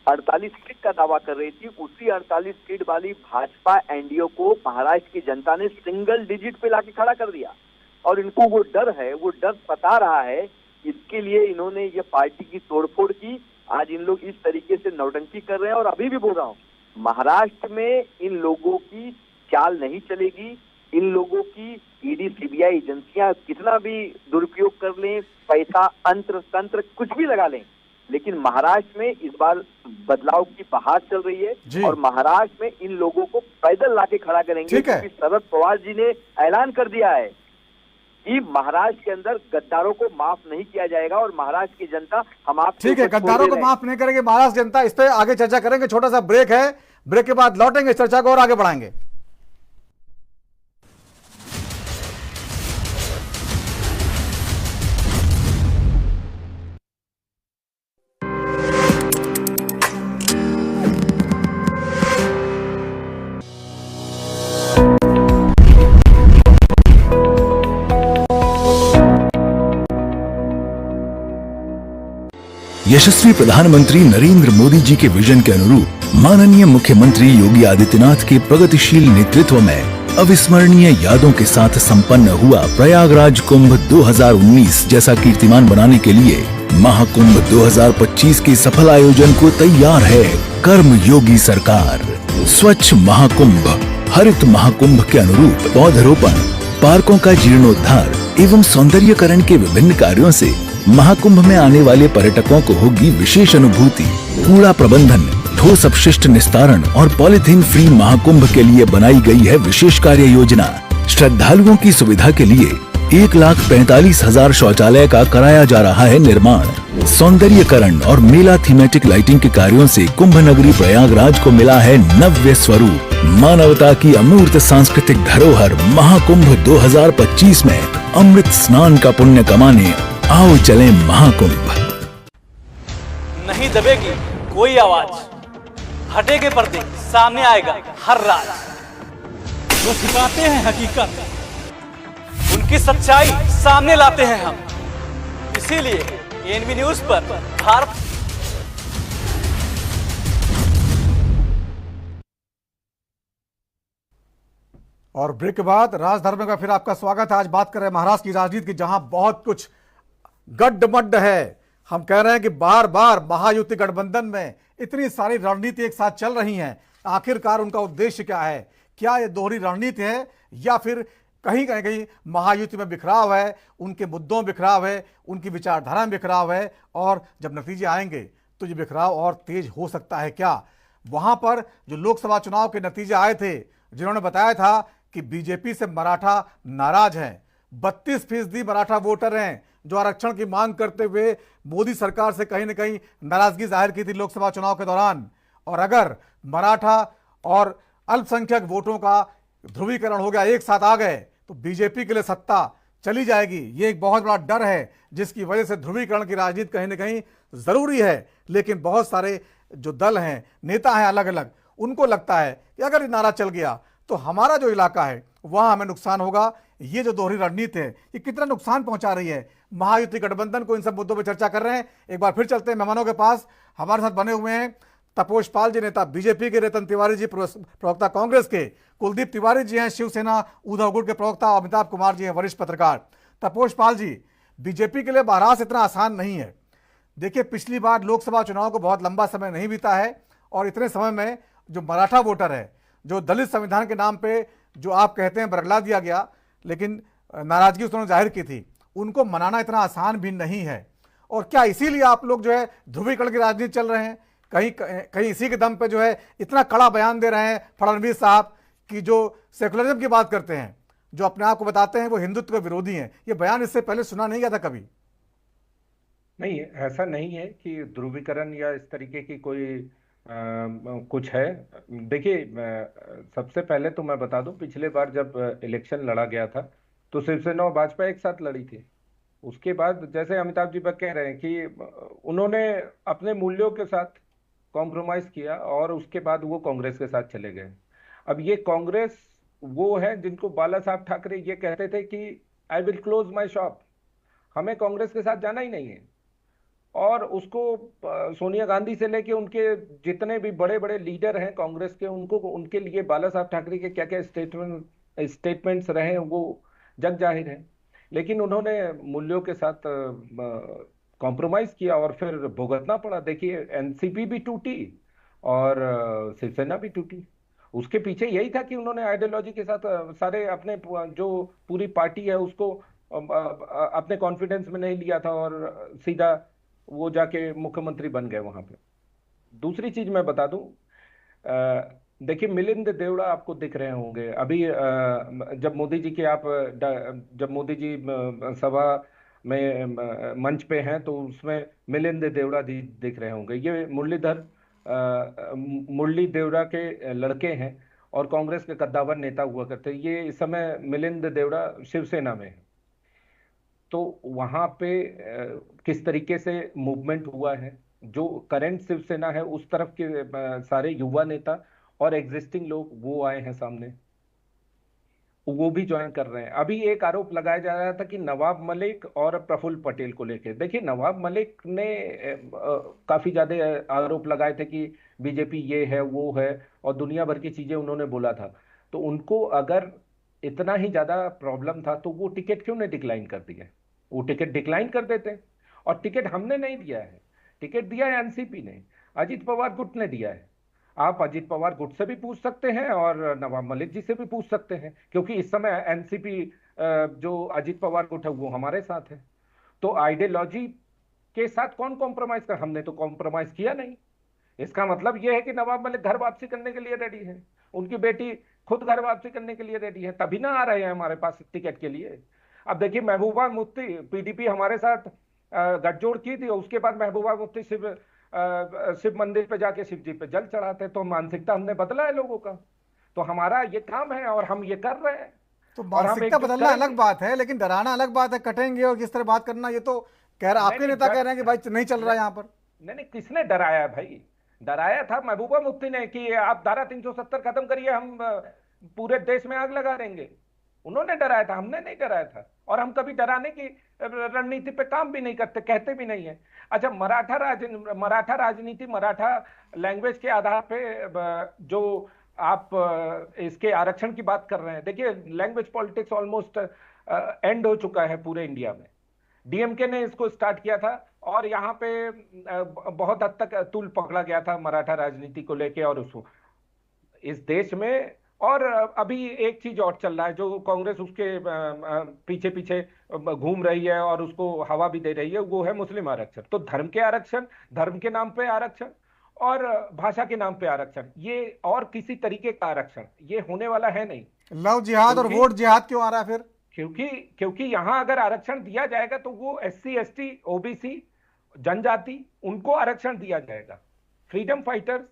[SPEAKER 8] 48 सीट का दावा कर रही थी, उसी 48 सीट वाली भाजपा एनडीए को महाराष्ट्र की जनता ने सिंगल डिजिट पे लाके खड़ा कर दिया। और इनको वो डर है, वो डर सता रहा है। इसके लिए इन्होंने ये पार्टी की तोड़फोड़ की। आज इन लोग इस तरीके से नौटंकी कर रहे हैं। और अभी भी बोल रहा हूँ, महाराष्ट्र में इन लोगों की चाल नहीं चलेगी। इन लोगों की ईडी सीबीआई एजेंसियां कितना भी दुरुपयोग कर लें, पैसा अंतर तंत्र कुछ भी लगा लें, लेकिन महाराष्ट्र में इस बार बदलाव की बहार चल रही है। और महाराष्ट्र में इन लोगों को पैदल लाके खड़ा करेंगे, क्योंकि शरद पवार जी ने ऐलान कर दिया है कि महाराष्ट्र के अंदर गद्दारों को माफ नहीं किया जाएगा। और महाराष्ट्र की जनता हम आप
[SPEAKER 1] ठीक है, गद्दारों को माफ नहीं करेंगे महाराष्ट्र जनता। इस पर आगे चर्चा करेंगे। छोटा सा ब्रेक है, ब्रेक के बाद लौटेंगे, इस चर्चा को और आगे बढ़ाएंगे।
[SPEAKER 9] यशस्वी प्रधानमंत्री नरेंद्र मोदी जी के विजन के अनुरूप माननीय मुख्यमंत्री योगी आदित्यनाथ के प्रगतिशील नेतृत्व में अविस्मरणीय यादों के साथ संपन्न हुआ प्रयागराज कुंभ 2019 जैसा कीर्तिमान बनाने के लिए महाकुंभ 2025 के सफल आयोजन को तैयार है कर्म योगी सरकार। स्वच्छ महाकुंभ, हरित महाकुंभ के अनुरूप पौधरोपण, पार्कों का जीर्णोद्धार एवं सौंदर्यीकरण के विभिन्न कार्यों से महाकुंभ में आने वाले पर्यटकों को होगी विशेष अनुभूति। कूड़ा प्रबंधन, ठोस अपशिष्ट निस्तारण और पॉलीथीन फ्री महाकुंभ के लिए बनाई गई है विशेष कार्य योजना। श्रद्धालुओं की सुविधा के लिए 1,45,000 शौचालय का कराया जा रहा है निर्माण। सौंदर्यीकरण और मेला थीमेटिक लाइटिंग के कार्यों से कुंभ नगरी प्रयागराज को मिला है नव्य स्वरूप। मानवता की अमूर्त सांस्कृतिक धरोहर महाकुंभ 2025 में अमृत स्नान का पुण्य कमाने आओ चलें महाकुंभ।
[SPEAKER 10] नहीं दबेगी कोई आवाज, हटेगे पर्दे, सामने आएगा हर राज। जो छिपाते हैं हकीकत, उनकी सच्चाई सामने लाते हैं हम। इसीलिए एएनबी न्यूज पर भारत
[SPEAKER 1] और ब्रेक के बाद राजधर्म का फिर आपका स्वागत है। आज बात कर रहे हैं महाराष्ट्र की राजनीति की, जहां बहुत कुछ गड्ढमड्ढ है। हम कह रहे हैं कि बार बार महायुति गठबंधन में इतनी सारी रणनीति एक साथ चल रही हैं, आखिरकार उनका उद्देश्य क्या है? क्या ये दोहरी रणनीति है या फिर कहीं कहीं महायुति में बिखराव है, उनके मुद्दों में बिखराव है, उनकी विचारधारा में बिखराव है, और जब नतीजे आएंगे तो ये बिखराव और तेज हो सकता है क्या? वहां पर जो लोकसभा चुनाव के नतीजे आए थे, जिन्होंने बताया था कि बीजेपी से मराठा नाराज हैं, 32% मराठा वोटर हैं जो आरक्षण की मांग करते हुए मोदी सरकार से कहीं न कहीं नाराजगी जाहिर की थी लोकसभा चुनाव के दौरान। और अगर मराठा और अल्पसंख्यक वोटों का ध्रुवीकरण हो गया, एक साथ आ गए, तो बीजेपी के लिए सत्ता चली जाएगी। ये एक बहुत बड़ा डर है, जिसकी वजह से ध्रुवीकरण की राजनीति कहीं न कहीं जरूरी है। लेकिन बहुत सारे जो दल हैं, नेता हैं अलग अलग, उनको लगता है कि अगर ये नारा चल गया तो हमारा जो इलाका है वहां हमें नुकसान होगा। ये जो दोहरी रणनीति है, ये कितना नुकसान पहुंचा रही है महायुति गठबंधन को? इन सब मुद्दों पर चर्चा कर रहे हैं। एक बार फिर चलते हैं मेहमानों के पास। हमारे साथ बने हुए हैं तपोष पाल जी, नेता बीजेपी के, रतन तिवारी जी, प्रवक्ता कांग्रेस के, कुलदीप तिवारी जी हैं शिवसेना उद्धव गुट के प्रवक्ता, अमिताभ कुमार जी हैं वरिष्ठ पत्रकार। तपोष पाल जी, बीजेपी के लिए महाराष्ट्र इतना आसान नहीं है। देखिए, पिछली बार लोकसभा चुनाव को बहुत लंबा समय नहीं बीता है, और इतने समय में जो मराठा वोटर है, जो दलित संविधान के नाम पे जो आप कहते हैं बरगला दिया गया, लेकिन नाराजगी उन्होंने जाहिर की थी, उनको मनाना इतना आसान भी नहीं है। और क्या इसीलिए आप लोग जो है ध्रुवीकरण की राजनीति चल रहे हैं? कहीं इसी के दम पे जो है इतना कड़ा बयान दे रहे हैं फडणवीस साहब की, जो सेकुलरिज्म की बात करते हैं, जो अपने आप को बताते हैं वो हिंदुत्व के विरोधी हैं। ये बयान इससे पहले सुना नहीं गया था कभी?
[SPEAKER 5] नहीं, ऐसा नहीं है कि ध्रुवीकरण या इस तरीके की कोई कुछ है। देखिए, सबसे पहले तो मैं बता दूं, पिछले बार जब इलेक्शन लड़ा गया था तो शिवसेना और भाजपा एक साथ लड़ी थी। उसके बाद जैसे अमिताभ जी कह रहे हैं कि उन्होंने अपने मूल्यों के साथ कॉम्प्रोमाइज किया और उसके बाद वो कांग्रेस के साथ चले गए। अब ये कांग्रेस वो है जिनको बाला साहब ठाकरे ये कहते थे कि I will close my shop, हमें कांग्रेस के साथ जाना ही नहीं है। और उसको सोनिया गांधी से लेके उनके जितने भी बड़े बड़े लीडर हैं कांग्रेस के, उनको उनके लिए बाला साहब ठाकरे के क्या क्या स्टेटमेंट्स रहे वो जग जाहिर है। लेकिन उन्होंने मूल्यों के साथ कॉम्प्रोमाइज किया और फिर भुगतना पड़ा। देखिए एनसीपी भी टूटी और शिवसेना भी टूटी। उसके पीछे यही था कि उन्होंने आइडियोलॉजी के साथ सारे अपने जो पूरी पार्टी है उसको अपने कॉन्फिडेंस में नहीं लिया था और सीधा वो जाके मुख्यमंत्री बन गए वहां पे। दूसरी चीज मैं बता दूं, देखिए मिलिंद देवड़ा आपको दिख रहे होंगे अभी, जब मोदी जी के आप जब मोदी जी सभा में मंच पे हैं तो उसमें मिलिंद देवड़ा जी दिख रहे होंगे। ये मुरली देवड़ा के लड़के हैं और कांग्रेस के कद्दावर नेता हुआ करते हैं। ये इस समय मिलिंद देवड़ा शिवसेना में है। तो वहां पे किस तरीके से मूवमेंट हुआ है, जो करंट शिवसेना है उस तरफ के सारे युवा नेता और एग्जिस्टिंग लोग वो आए हैं सामने, वो भी ज्वाइन कर रहे हैं। अभी एक आरोप लगाया जा रहा था कि नवाब मलिक और प्रफुल्ल पटेल को लेकर। देखिए नवाब मलिक ने काफी ज्यादा आरोप लगाए थे कि बीजेपी ये है वो है और दुनिया भर की चीजें उन्होंने बोला था। तो उनको अगर इतना ही ज्यादा प्रॉब्लम था तो वो टिकट क्यों नहीं डिक्लाइन कर दिया? वो टिकट डिक्लाइन कर देते। और टिकट हमने नहीं दिया है, टिकट दिया है एनसीपी ने, अजीत पवार गुट ने दिया है। आप अजीत पवार गुट से भी पूछ सकते हैं और नवाब मलिक जी से भी पूछ सकते हैं, क्योंकि इस समय एनसीपी जो अजीत पवार गुट है वो हमारे साथ है। तो आइडियोलॉजी के साथ कौन कॉम्प्रोमाइज कर? हमने तो कॉम्प्रोमाइज किया नहीं। इसका मतलब यह है कि नवाब मलिक घर वापसी करने के लिए रेडी है, उनकी बेटी खुद घर वापसी करने के लिए रेडी है, तभी ना आ रहे हैं हमारे पास टिकट के लिए। अब देखिए महबूबा मुफ्ती, पीडीपी हमारे साथ गठजोड़ की थी, उसके बाद महबूबा मुफ्ती शिव मंदिर पे जाके शिव जी पे जल चढ़ाते। तो मानसिकता हमने बदला है लोगों का, तो हमारा ये काम है और हम ये कर रहे हैं।
[SPEAKER 1] तो मानसिकता बदलना अलग बात है, लेकिन डराना अलग बात है। कटेंगे और किस तरह बात करना, ये तो कह रहा, आपके नेता कह रहे हैं कि भाई नहीं चल रहा है यहाँ पर।
[SPEAKER 5] नहीं, किसने डराया भाई? डराया था महबूबा मुफ्ती ने कि आप धारा 370 खत्म करिए, हम पूरे देश में आग लगा देंगे। उन्होंने डराया था, हमने नहीं डराया था। और हम कभी डराने की रणनीति पे काम भी नहीं करते, कहते भी नहीं है। अच्छा, मराठा राजनीति, मराठा लैंग्वेज के आधार पे जो आप इसके आरक्षण की बात कर रहे हैं, देखिए लैंग्वेज पॉलिटिक्स ऑलमोस्ट एंड हो चुका है पूरे इंडिया में। डीएमके ने इसको स्टार्ट किया था और यहाँ पे बहुत हद तक तूल पकड़ा गया था मराठा राजनीति को लेके और उसको इस देश में। और अभी एक चीज और चल रहा है जो कांग्रेस उसके पीछे पीछे घूम रही है और उसको हवा भी दे रही है, वो है मुस्लिम आरक्षण। तो धर्म के आरक्षण, धर्म के नाम पे आरक्षण और भाषा के नाम पे आरक्षण, ये और किसी तरीके का आरक्षण ये होने वाला है नहीं।
[SPEAKER 1] लव जिहाद और वोट जिहाद क्यों आ रहा है फिर?
[SPEAKER 5] क्योंकि यहां अगर आरक्षण दिया जाएगा तो वो एससी, एसटी, ओबीसी, जनजाति, उनको आरक्षण दिया जाएगा। Freedom fighters,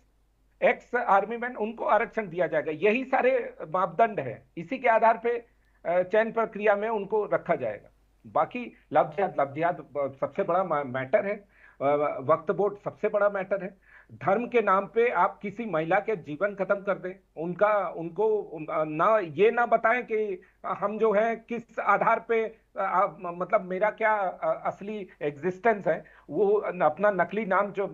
[SPEAKER 5] ex army man, उनको आरक्षण दिया जाएगा। यही सारे मापदंड है, इसी के आधार पे चयन प्रक्रिया में उनको रखा जाएगा। बाकी लव जिहाद सबसे बड़ा मैटर है, वक्फ बोर्ड सबसे बड़ा मैटर है। धर्म के नाम पे आप किसी महिला के जीवन खत्म कर दें, उनको ना बताएं कि हम जो है किस आधार पे मतलब मेरा क्या असली एग्जिस्टेंस है, वो अपना नकली नाम जो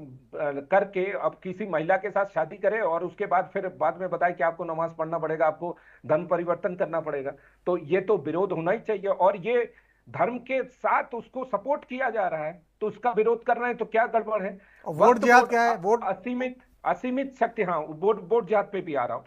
[SPEAKER 5] करके अब किसी महिला के साथ शादी करे और उसके बाद फिर बाद में बताए कि आपको नमाज पढ़ना पड़ेगा, आपको धर्म परिवर्तन करना पड़ेगा। तो ये तो विरोध होना ही चाहिए। और ये धर्म के साथ उसको सपोर्ट किया जा रहा है तो उसका विरोध कर रहे हैं, तो क्या गड़बड़ है?
[SPEAKER 1] वोट जिहाद क्या है? वोट
[SPEAKER 5] असीमित शक्ति, हाँ वोट जिहाद पे भी आ रहा हूं।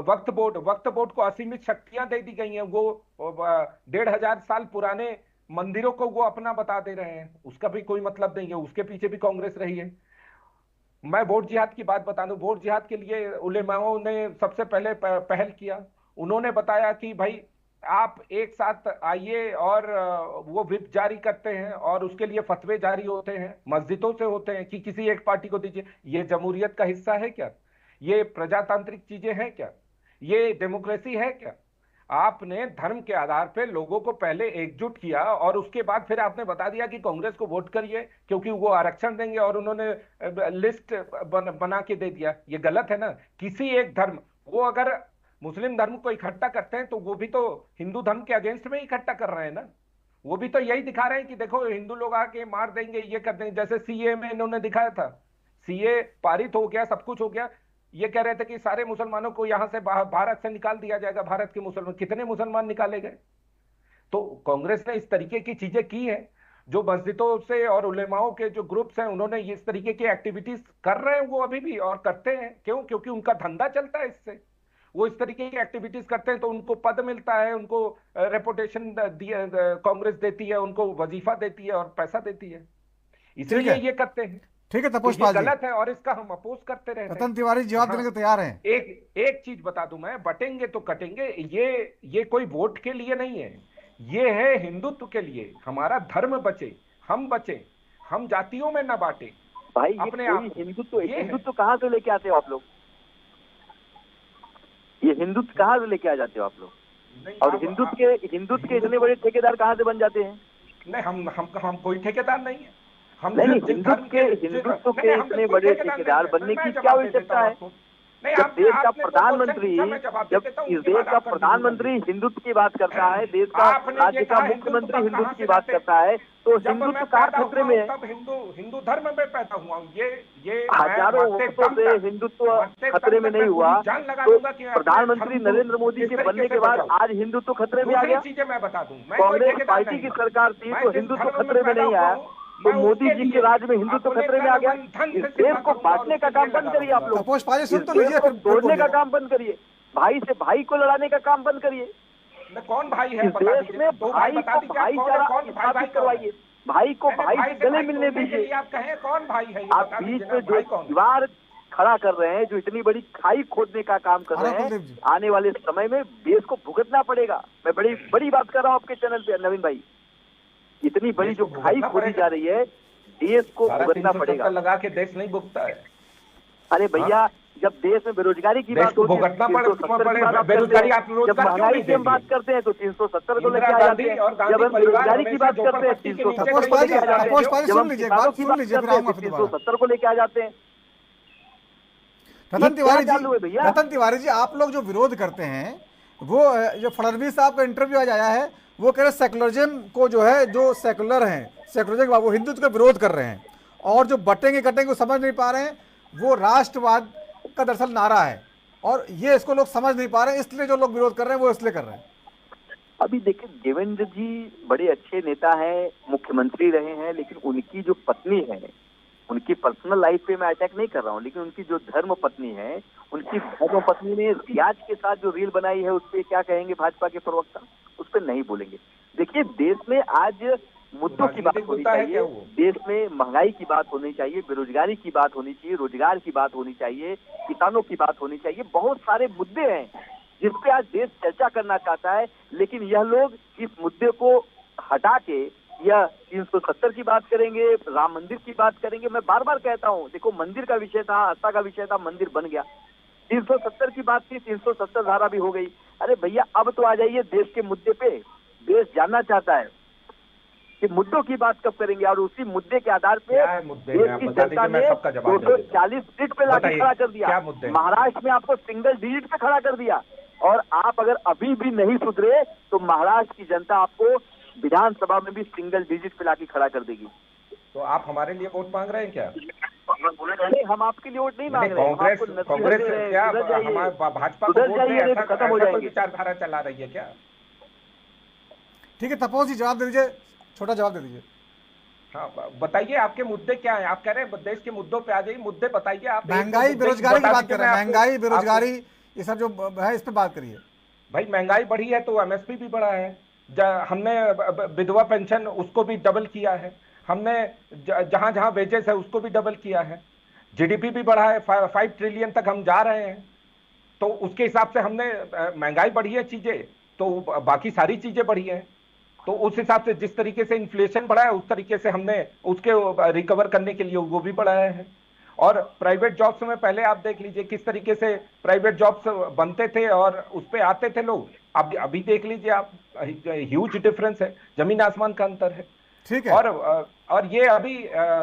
[SPEAKER 5] वक्फ बोर्ड को असीमित शक्तियां दे दी गई हैं। वो 1500 साल पुराने मंदिरों को वो अपना बता दे रहे हैं, उसका भी कोई मतलब नहीं है। उसके पीछे भी कांग्रेस रही है। मैं वोट जिहाद की बात बता दूं, वोट जिहाद के लिए उलेमाओं ने सबसे पहले पहल किया। उन्होंने बताया कि भाई आप एक साथ आइए, और वो व्हिप जारी करते हैं और उसके लिए फतवे जारी होते हैं, मस्जिदों से होते हैं कि किसी एक पार्टी को दीजिए। ये जमहूरियत का हिस्सा है क्या? ये प्रजातांत्रिक चीजें हैं क्या? ये डेमोक्रेसी है क्या? आपने धर्म के आधार पे लोगों को पहले एकजुट किया और उसके बाद फिर आपने बता दिया कि कांग्रेस को वोट करिए क्योंकि वो आरक्षण देंगे, और उन्होंने लिस्ट बना के दे दिया। ये गलत है ना। किसी एक धर्म, वो अगर मुस्लिम धर्म को इकट्ठा करते हैं तो वो भी तो हिंदू धर्म के अगेंस्ट में इकट्ठा कर रहे हैं ना। वो भी तो यही दिखा रहे हैं कि देखो हिंदू लोग आके मार देंगे, ये कर देंगे। जैसे सीए में इन्होंने दिखाया था, सीए पारित हो गया, सब कुछ हो गया, ये कह रहे थे कि सारे मुसलमानों को यहां से भारत से निकाल दिया जाएगा। भारत के मुसलमान, कितने मुसलमान निकाले गए? तो कांग्रेस ने इस तरीके की चीजें की है, जो मस्जिदों से और उलेमाओं के जो ग्रुप्स हैं उन्होंने इस तरीके की एक्टिविटीज कर रहे हैं, वो अभी भी और करते हैं। क्यों? क्योंकि उनका धंधा चलता है इससे। वो इस तरीके की एक्टिविटीज करते हैं तो उनको पद मिलता है, उनको रेपुटेशन कांग्रेस देती है, उनको वजीफा देती है और पैसा देती है, इसलिए ये करते हैं।
[SPEAKER 1] ठीक है तपोष
[SPEAKER 5] तो
[SPEAKER 1] पाल
[SPEAKER 5] ये
[SPEAKER 1] जी,
[SPEAKER 5] गलत है और इसका हम अपोज करते रहते हैं।
[SPEAKER 1] रतन तिवारी जवाब देने को तैयार हैं।
[SPEAKER 5] एक चीज बता दूं मैं, बटेंगे तो कटेंगे, ये कोई वोट के लिए नहीं है, ये है हिंदुत्व के लिए। हमारा धर्म बचे, हम बचे, हम जातियों में न बांटे
[SPEAKER 8] भाई।
[SPEAKER 5] अपने
[SPEAKER 8] ये
[SPEAKER 5] आप।
[SPEAKER 8] हिंदुत्व कहाँ से लेके आते हो आप लोग? ये हिंदुत्व कहाँ से लेके आ जाते हो आप लोग? और हिंदुत्व के इतने बड़े ठेकेदार कहाँ से बन जाते हैं?
[SPEAKER 5] नहीं, हम कोई ठेकेदार नहीं है। हम
[SPEAKER 8] नहीं, हिंदुत्व के इतने बड़े ठेकेदार बनने की क्या आवश्यकता है? जब देश का प्रधानमंत्री हिंदुत्व की बात करता है, देश का राज्य का मुख्यमंत्री हिंदुत्व की बात करता है, तो हिंदुत्व कहाँ खतरे में है?
[SPEAKER 5] हिंदू धर्म में पैदा हुआ हूँ, ये
[SPEAKER 8] हजारों वर्षों से हिंदुत्व खतरे में नहीं हुआ, तो प्रधानमंत्री नरेंद्र मोदी के बनने के बाद आज हिंदुत्व खतरे में आ गया।
[SPEAKER 5] चीजें मैं बता दूं,
[SPEAKER 8] कांग्रेस पार्टी की सरकार थी तो हिंदुत्व खतरे में नहीं आया, तो मोदी जी के राज में हिंदुत्व खतरे में आ गया। इस देश को बांटने का काम बंद करिए आप लोग,
[SPEAKER 1] तपोष पाल जी सुन तो
[SPEAKER 8] इस देश
[SPEAKER 1] लीजिए,
[SPEAKER 8] को
[SPEAKER 1] फिर
[SPEAKER 8] तोड़ने का काम बंद करिए, भाई से भाई को लड़ाने का काम बंद करिए।
[SPEAKER 5] कौन भाई है
[SPEAKER 8] इस देश में भाई को भाईचारा स्थापित करवाइए, भाई को भाई से गले मिलने दीजिए।
[SPEAKER 5] आप कहें कौन भाई है?
[SPEAKER 8] आप बीच में जो दीवार खड़ा कर रहे हैं, जो इतनी बड़ी खाई खोदने का काम कर रहे हैं, आने वाले समय में देश को भुगतना पड़ेगा। मैं बड़ी बात कर रहा हूँ आपके चैनल पे नवीन भाई, इतनी बड़ी जो खाई खोदी जा रही है, देश को भुगतना पड़ेगा।
[SPEAKER 5] लगा के देश नहीं भुगता है।
[SPEAKER 8] अरे भैया, जब देश में बेरोजगारी की बात होती है,
[SPEAKER 5] बेरोजगारी, आप
[SPEAKER 8] जब महंगाई की हम बात करते हैं तो 370 को लेके आ जाते हैं, जब हम बेरोजगारी की बात करते हैं 370 को लेके आ जाते हैं, जब हम किसानों की बात करते हैं 370 को लेके आ जाते हैं।
[SPEAKER 1] रतन तिवारी जी, आप लोग जो विरोध करते हैं, वो जो फडणवीस साहब का इंटरव्यू आज आया है, वो कह रहे सेकुलरिज्म को जो है, जो सेकुलर हैं, सेकुलरिज्म वो हिंदुत्व का विरोध कर रहे हैं, और जो बटेंगे कटेंगे वो समझ नहीं पा रहे हैं, वो राष्ट्रवाद का दरअसल नारा है, और ये इसको लोग समझ नहीं पा रहे हैं, इसलिए जो लोग विरोध कर रहे हैं वो इसलिए कर रहे हैं।
[SPEAKER 8] अभी देखिए, देवेंद्र जी बड़े अच्छे नेता हैं, मुख्यमंत्री रहे हैं, लेकिन उनकी जो पत्नी है, उनकी पर्सनल लाइफ पे मैं अटैक नहीं कर रहा हूँ, लेकिन उनकी जो धर्म पत्नी है, उनकी धर्म पत्नी ने रियाज के साथ जो रील बनाई है, उस पर क्या कहेंगे भाजपा के प्रवक्ता? उस पर नहीं बोलेंगे। देखिए, देश में आज मुद्दों की बात होनी चाहिए, देश में महंगाई की बात होनी चाहिए, बेरोजगारी की बात होनी चाहिए, रोजगार की बात होनी चाहिए, किसानों की बात होनी चाहिए। बहुत सारे मुद्दे हैं जिस पे आज देश चर्चा करना चाहता है, लेकिन यह लोग इस मुद्दे को हटा के या 370 की बात करेंगे, राम मंदिर की बात करेंगे। मैं बार बार कहता हूँ, देखो, मंदिर का विषय था, आस्था का विषय था, मंदिर बन गया, 370 की बात थी, 370 धारा भी हो गई। अरे भैया, अब तो आ जाइए देश के मुद्दे पे। देश जानना चाहता है कि मुद्दों की बात कब करेंगे, और उसी मुद्दे के आधार पे देश की जनता ने 240 सीट पे लाके खड़ा कर दिया। महाराष्ट्र में आपको सिंगल डिजिट पे खड़ा कर दिया, और आप अगर अभी भी नहीं सुधरे तो महाराष्ट्र की जनता आपको विधानसभा में भी सिंगल डिजिट पे लाके खड़ा कर देगी।
[SPEAKER 5] तो आप हमारे लिए वोट मांग रहे हैं क्या?
[SPEAKER 8] नहीं, हम आपके लिए वोट नहीं मांग रहे हैं।
[SPEAKER 5] कांग्रेस क्या हमारे भाजपा को खत्म हो जाएगी, विचारधारा चला रही है क्या?
[SPEAKER 1] ठीक है तपोष जी, जवाब दे दीजिए, छोटा जवाब दे दीजिए।
[SPEAKER 5] हाँ, बताइए आपके मुद्दे क्या है? आप कह रहे हैं देश के मुद्दों पे आ जाइए, मुद्दे बताइए आप।
[SPEAKER 1] महंगाई बेरोजगारी की बात कर रहे हैं, महंगाई बेरोजगारी ये सब जो है, इस पे बात करिए।
[SPEAKER 5] भाई, महंगाई बढ़ी है तो एमएसपी भी बढ़ा है, हमने विधवा पेंशन उसको भी डबल किया है, हमने जहां जहां वेजेस है उसको भी डबल किया है, जीडीपी भी बढ़ा है, 5 ट्रिलियन तक हम जा रहे हैं। तो उसके हिसाब से हमने, महंगाई बढ़ी है चीजें तो बाकी सारी चीजें बढ़ी हैं, तो उस हिसाब से जिस तरीके से इन्फ्लेशन बढ़ा है उस तरीके से हमने उसके रिकवर करने के लिए वो भी बढ़ाया है। और प्राइवेट जॉब्स में पहले आप देख लीजिए किस तरीके से प्राइवेट जॉब्स बनते थे और उस पे आते थे लोग, अभी देख लीजिए आप, ह्यूज डिफरेंस है, जमीन आसमान का अंतर है।
[SPEAKER 1] ठीक है।
[SPEAKER 5] और ये अभी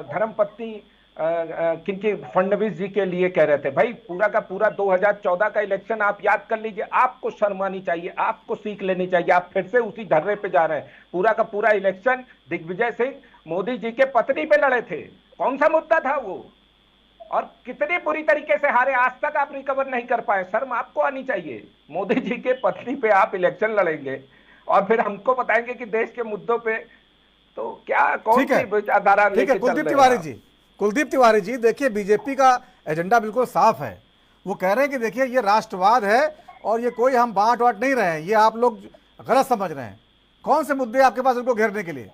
[SPEAKER 5] धर्मपत्नी किनकी फडणवीस जी के लिए कह रहे थे, भाई पूरा का पूरा 2014 का इलेक्शन आप याद कर लीजिए, आपको शर्म आनी चाहिए, आपको सीख लेनी चाहिए, आप फिर से उसी धर्रे पे जा रहे हैं। पूरा का पूरा इलेक्शन दिग्विजय सिंह मोदी जी के पत्नी पे लड़े थे, कौन सा मुद्दा था वो, और कितनी बुरी तरीके से हारे, आज तक आप रिकवर नहीं कर पाए। शर्म आपको आनी चाहिए, मोदी जी के पत्नी पे आप इलेक्शन लड़ेंगे, और फिर हमको बताएंगे कि देश के मुद्दों पे तो क्या कौन
[SPEAKER 1] ठीक है,
[SPEAKER 5] सी विचारधारा
[SPEAKER 1] ठीक है।
[SPEAKER 5] लेके चल
[SPEAKER 1] कुलदीप
[SPEAKER 5] रहे हैं
[SPEAKER 1] तिवारी
[SPEAKER 5] आप?
[SPEAKER 1] जी, कुलदीप तिवारी जी, देखिए बीजेपी का एजेंडा बिल्कुल साफ है। वो कह रहे हैं कि देखिए ये राष्ट्रवाद है और ये कोई हम बांट वाट नहीं रहे हैं, ये आप लोग गलत समझ रहे हैं। कौन से मुद्दे आपके पास उनको घेरने के लिए?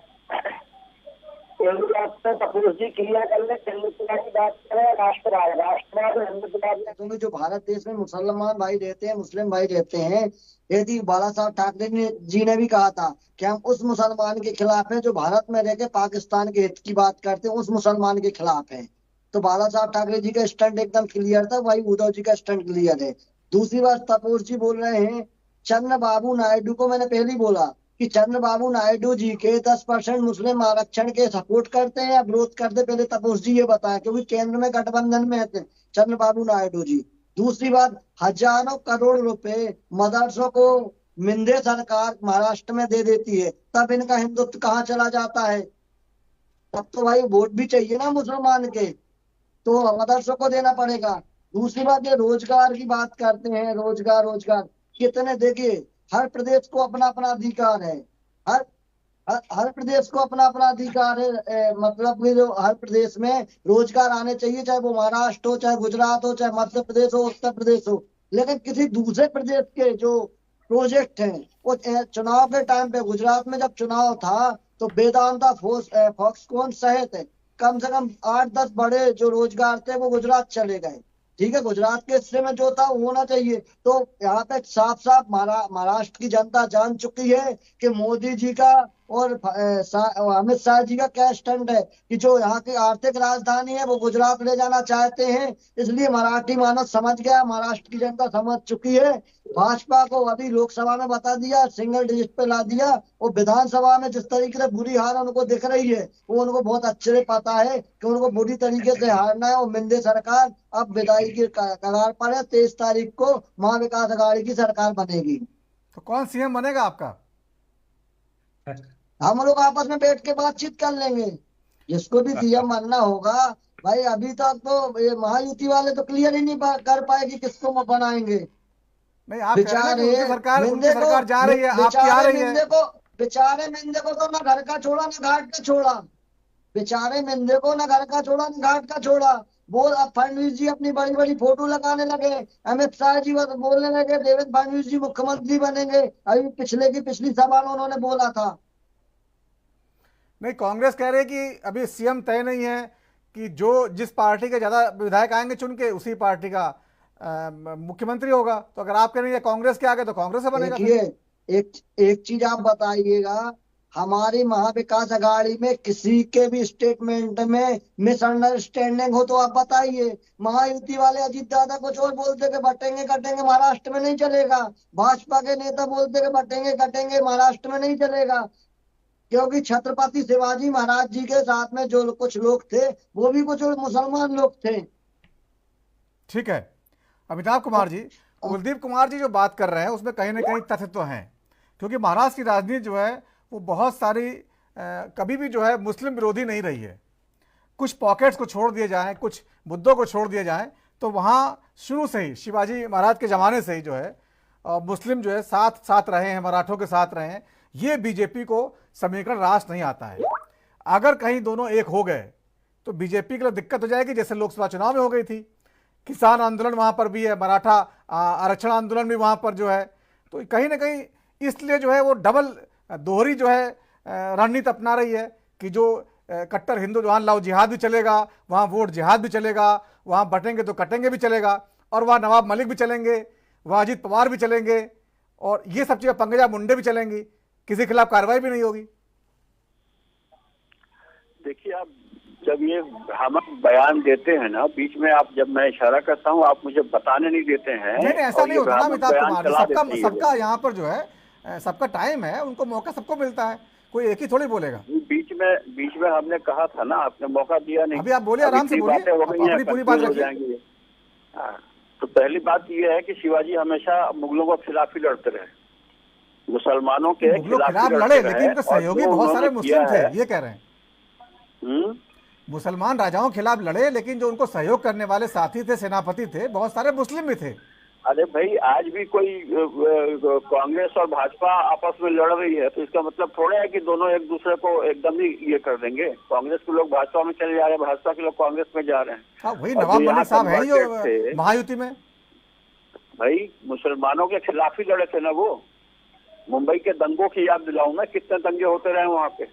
[SPEAKER 6] तपस्वी जी क्लियर कर ले, हिंदुत्व की बात करें, राष्ट्रवाद और हिंदुत्ववाद में क्योंकि जो भारत देश में मुसलमान भाई रहते हैं, मुस्लिम भाई रहते हैं, यदि बाला साहब ठाकरे जी ने भी कहा था कि हम उस मुसलमान के खिलाफ हैं जो भारत में रह के पाकिस्तान के हित की बात करते हैं, उस मुसलमान के खिलाफ है। तो बाला साहब ठाकरे जी का स्टैंड एकदम क्लियर था, भाई उद्धव जी का स्टैंड क्लियर है। दूसरी बात तपोर जी बोल रहे हैं चंद्रबाबू नायडू को, मैंने पहले ही बोला कि चंद्रबाबू नायडू जी के 10% मुस्लिम आरक्षण के सपोर्ट करते हैं या विरोध करते, पहले तपोर जी ये बताया, क्योंकि केंद्र में गठबंधन में है चंद्रबाबू नायडू जी। दूसरी बात, हजारों करोड़ रुपए मदरसों को मिंदे सरकार महाराष्ट्र में दे देती है, तब इनका हिंदुत्व कहाँ चला जाता है? तब तो भाई वोट भी चाहिए ना मुसलमान के, तो मदरसों को देना पड़ेगा। दूसरी बात, ये रोजगार की बात करते हैं, रोजगार रोजगार कितने, देखिए हर प्रदेश को अपना अपना अधिकार है, हर प्रदेश को अपना अपना अधिकार है, मतलब कि जो हर प्रदेश में रोजगार आने चाहिए, चाहे वो महाराष्ट्र हो, चाहे गुजरात हो, चाहे मध्य प्रदेश हो, उत्तर प्रदेश हो। लेकिन किसी दूसरे प्रदेश के जो प्रोजेक्ट हैं, वो चुनाव के टाइम पे, गुजरात में जब चुनाव था तो वेदांता फॉक्सकॉन सहित कम से कम 8-10 बड़े जो रोजगार थे वो गुजरात चले गए। ठीक है, गुजरात के हिस्से में जो था वो होना चाहिए। तो यहाँ पे साफ साफ महाराष्ट्र की जनता जान चुकी है कि मोदी जी का और अमित शाह जी का क्या स्टैंड है कि जो यहाँ की आर्थिक राजधानी है वो गुजरात ले जाना चाहते हैं। इसलिए मराठी मानस समझ गया, महाराष्ट्र की जनता समझ चुकी है। भाजपा को अभी लोकसभा में बता दिया, सिंगल डिजिट पे ला दिया, और विधानसभा में जिस तरीके से बुरी हार उनको दिख रही है वो उनको बहुत अच्छे से पता है कि उनको बुरी तरीके से हारना है। और मिंदे सरकार अब विदाई की कगार पर है। 23 तारीख को महाविकास अघाड़ी की सरकार बनेगी।
[SPEAKER 1] तो कौन सीएम बनेगा आपका?
[SPEAKER 6] हम लोग आपस में बैठ के बातचीत कर लेंगे, जिसको भी सीएम बनना होगा। भाई अभी तक तो ये महायुति वाले तो क्लियर ही नहीं कर पाए कि किसको बनाएंगे।
[SPEAKER 1] नहीं, आप कह रहे हैं कि उनकी सरकार जा रही है, आपकी आ रही है।
[SPEAKER 6] बेचारे मिंदे को तो ना घर का छोड़ा ना घाट का छोड़ा, बेचारे मिंदे को ना घर का छोड़ा ना घाट का छोड़ा। वो अब फडणवीस जी अपनी बड़ी बड़ी फोटो लगाने लगे, अमित शाह जी बोलने लगे देवेंद्र फडणवीस जी मुख्यमंत्री बनेंगे। अभी पिछली सभा में उन्होंने बोला था।
[SPEAKER 1] नहीं, कांग्रेस कह रही है कि अभी सीएम तय नहीं है, कि जो जिस पार्टी के ज्यादा विधायक आएंगे चुन के उसी पार्टी का मुख्यमंत्री होगा। तो अगर आप कह रहे हैं कांग्रेस के आगे तो कांग्रेस से बनेगा।
[SPEAKER 6] देखिए एक चीज आप बताइएगा, हमारी महाविकास अघाड़ी में किसी के भी स्टेटमेंट में मिसअंडरस्टैंडिंग हो तो आप बताइए। महायुति वाले अजीत दादा कुछ और बोलते कि बटेंगे कटेंगे, महाराष्ट्र में नहीं चलेगा। भाजपा के नेता बोलते कि बटेंगे कटेंगे, महाराष्ट्र में नहीं चलेगा, क्योंकि छत्रपति शिवाजी महाराज जी के साथ में जो कुछ लोग थे वो भी कुछ मुसलमान लोग थे।
[SPEAKER 1] ठीक है अमिताभ कुमार जी, कुलदीप कुमार जी जो बात कर रहे हैं उसमें कहीं ना कहीं तथ्य तो हैं, क्योंकि महाराष्ट्र की राजनीति जो है वो बहुत सारी कभी भी जो है मुस्लिम विरोधी नहीं रही है। कुछ पॉकेट्स को छोड़ दिए जाएं, कुछ मुद्दों को छोड़ दिए जाएं, तो वहाँ शुरू से ही शिवाजी महाराज के ज़माने से ही जो है मुस्लिम जो है साथ रहे हैं, मराठों के साथ रहे हैं। ये बीजेपी को समीकरण राष्ट्र नहीं आता है। अगर कहीं दोनों एक हो गए तो बीजेपी के लिए दिक्कत हो जाएगी, जैसे लोकसभा चुनाव में हो गई थी। किसान आंदोलन वहाँ पर भी है, मराठा आरक्षण आंदोलन भी वहाँ पर जो है। तो कहीं ना कहीं इसलिए जो है वो डबल दोहरी जो है रणनीति अपना रही है कि जो कट्टर हिंदू वहाँ लव जिहाद भी चलेगा, वहाँ वोट जिहाद भी चलेगा, वहाँ बटेंगे तो कटेंगे भी चलेगा, और वहाँ नवाब मलिक भी चलेंगे, वहाँ अजीत पवार भी चलेंगे, और ये सब चीज़ें पंकजा मुंडे भी चलेंगी, किसी के खिलाफ कार्रवाई भी नहीं होगी।
[SPEAKER 7] देखिए, आप जब ये हम बयान देते हैं ना, बीच में आप जब मैं इशारा करता हूँ आप मुझे बताने नहीं देते हैं।
[SPEAKER 1] नहीं ऐसा नहीं होता अमिताभ कुमार, सबका यहाँ पर जो है सबका टाइम है, उनको मौका सबको मिलता है, कोई एक ही थोड़ी बोलेगा।
[SPEAKER 7] बीच में हमने कहा था ना, आपने मौका दिया नहीं।
[SPEAKER 1] अभी आप बोलिए, आराम से बोलिए, अपनी पूरी बात रखिए।
[SPEAKER 7] तो पहली बात ये है कि शिवाजी हमेशा मुगलों के खिलाफ ही लड़ते रहे, मुसलमानों के खिलाफ
[SPEAKER 1] लड़े, लेकिन उनके सहयोगी बहुत सारे मुस्लिम थे, ये कह रहे हैं। मुसलमान राजाओं के खिलाफ लड़े, लेकिन जो उनको सहयोग करने वाले साथी थे, सेनापति थे, बहुत सारे मुस्लिम भी थे।
[SPEAKER 7] अरे भाई, आज भी कोई कांग्रेस और भाजपा आपस में लड़ रही है तो इसका मतलब थोड़ा है कि दोनों एक दूसरे को एकदम ही ये कर देंगे। कांग्रेस के लोग भाजपा में चले जा रहे हैं, भाजपा के लोग कांग्रेस में जा रहे हैं।
[SPEAKER 1] हाँ, वही नवाब मलिक साहब हैं जो महायुति में।
[SPEAKER 7] भाई मुसलमानों के खिलाफ ही लड़े थे ना वो। मुंबई के दंगों की याद दिलाऊं मैं, कितने दंगे होते रहे वहां पे।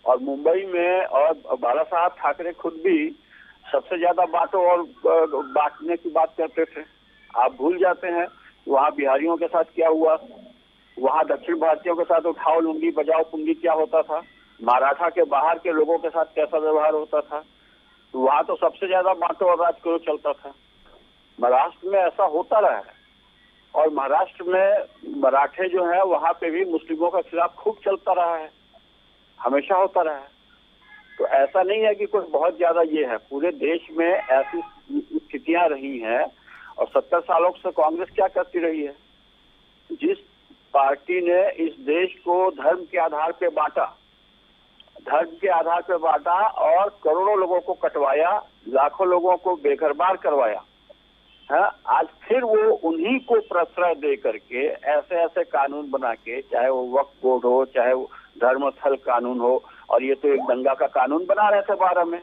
[SPEAKER 7] और मुंबई में और बाला साहब ठाकरे खुद भी सबसे ज्यादा बांटो और बांटने की बात करते थे। आप भूल जाते हैं वहाँ बिहारियों के साथ क्या हुआ, वहाँ दक्षिण भारतीयों के साथ उठाओ लुंगी बजाओ पुंगी क्या होता था, मराठा के बाहर के लोगों के साथ कैसा व्यवहार होता था। वहाँ तो सबसे ज्यादा बांटो और राज करो चलता था। महाराष्ट्र में ऐसा होता रहा है और महाराष्ट्र में मराठे जो है वहाँ पे भी मुस्लिमों के खिलाफ खूब चलता रहा है, हमेशा होता रहा है। तो ऐसा नहीं है कि कोई बहुत ज्यादा ये है, पूरे देश में ऐसी स्थितियां रही हैं। और 70 सालों से कांग्रेस क्या करती रही है? जिस पार्टी ने इस देश को धर्म के आधार पे बांटा, धर्म के आधार पे बांटा और करोड़ों लोगों को कटवाया, लाखों लोगों को बेघरबार करवाया है, आज फिर वो उन्हीं को प्रश्रय दे करके ऐसे ऐसे कानून बना के, चाहे वो वक्फ बोर्ड हो, चाहे वो धर्मस्थल कानून हो, और ये तो एक दंगा का कानून बना रहे थे 12 में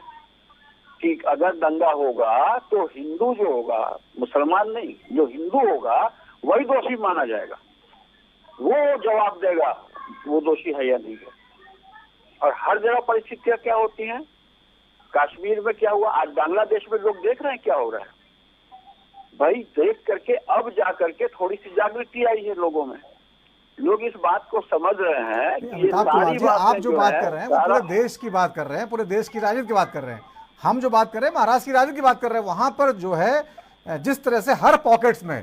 [SPEAKER 7] कि अगर दंगा होगा तो हिंदू जो होगा, मुसलमान नहीं, जो हिंदू होगा वही दोषी माना जाएगा, वो जवाब देगा वो दोषी है या नहीं है। और हर जगह परिस्थितियां क्या होती हैं, कश्मीर में क्या हुआ, आज बांग्लादेश में लोग देख रहे हैं क्या हो रहा है। भाई देख करके अब जा करके थोड़ी सी जागृति आई है लोगों में, लोग इस बात को समझ रहे हैं कि ये सारी बातें
[SPEAKER 1] आप जो बात कर रहे हैं वो पूरे देश की बात कर रहे हैं, पूरे देश की राजनीति की बात कर रहे हैं। हम जो बात कर रहे हैं महाराष्ट्र की राजनीति की बात कर रहे हैं। वहां पर जो है जिस तरह से हर पॉकेट्स में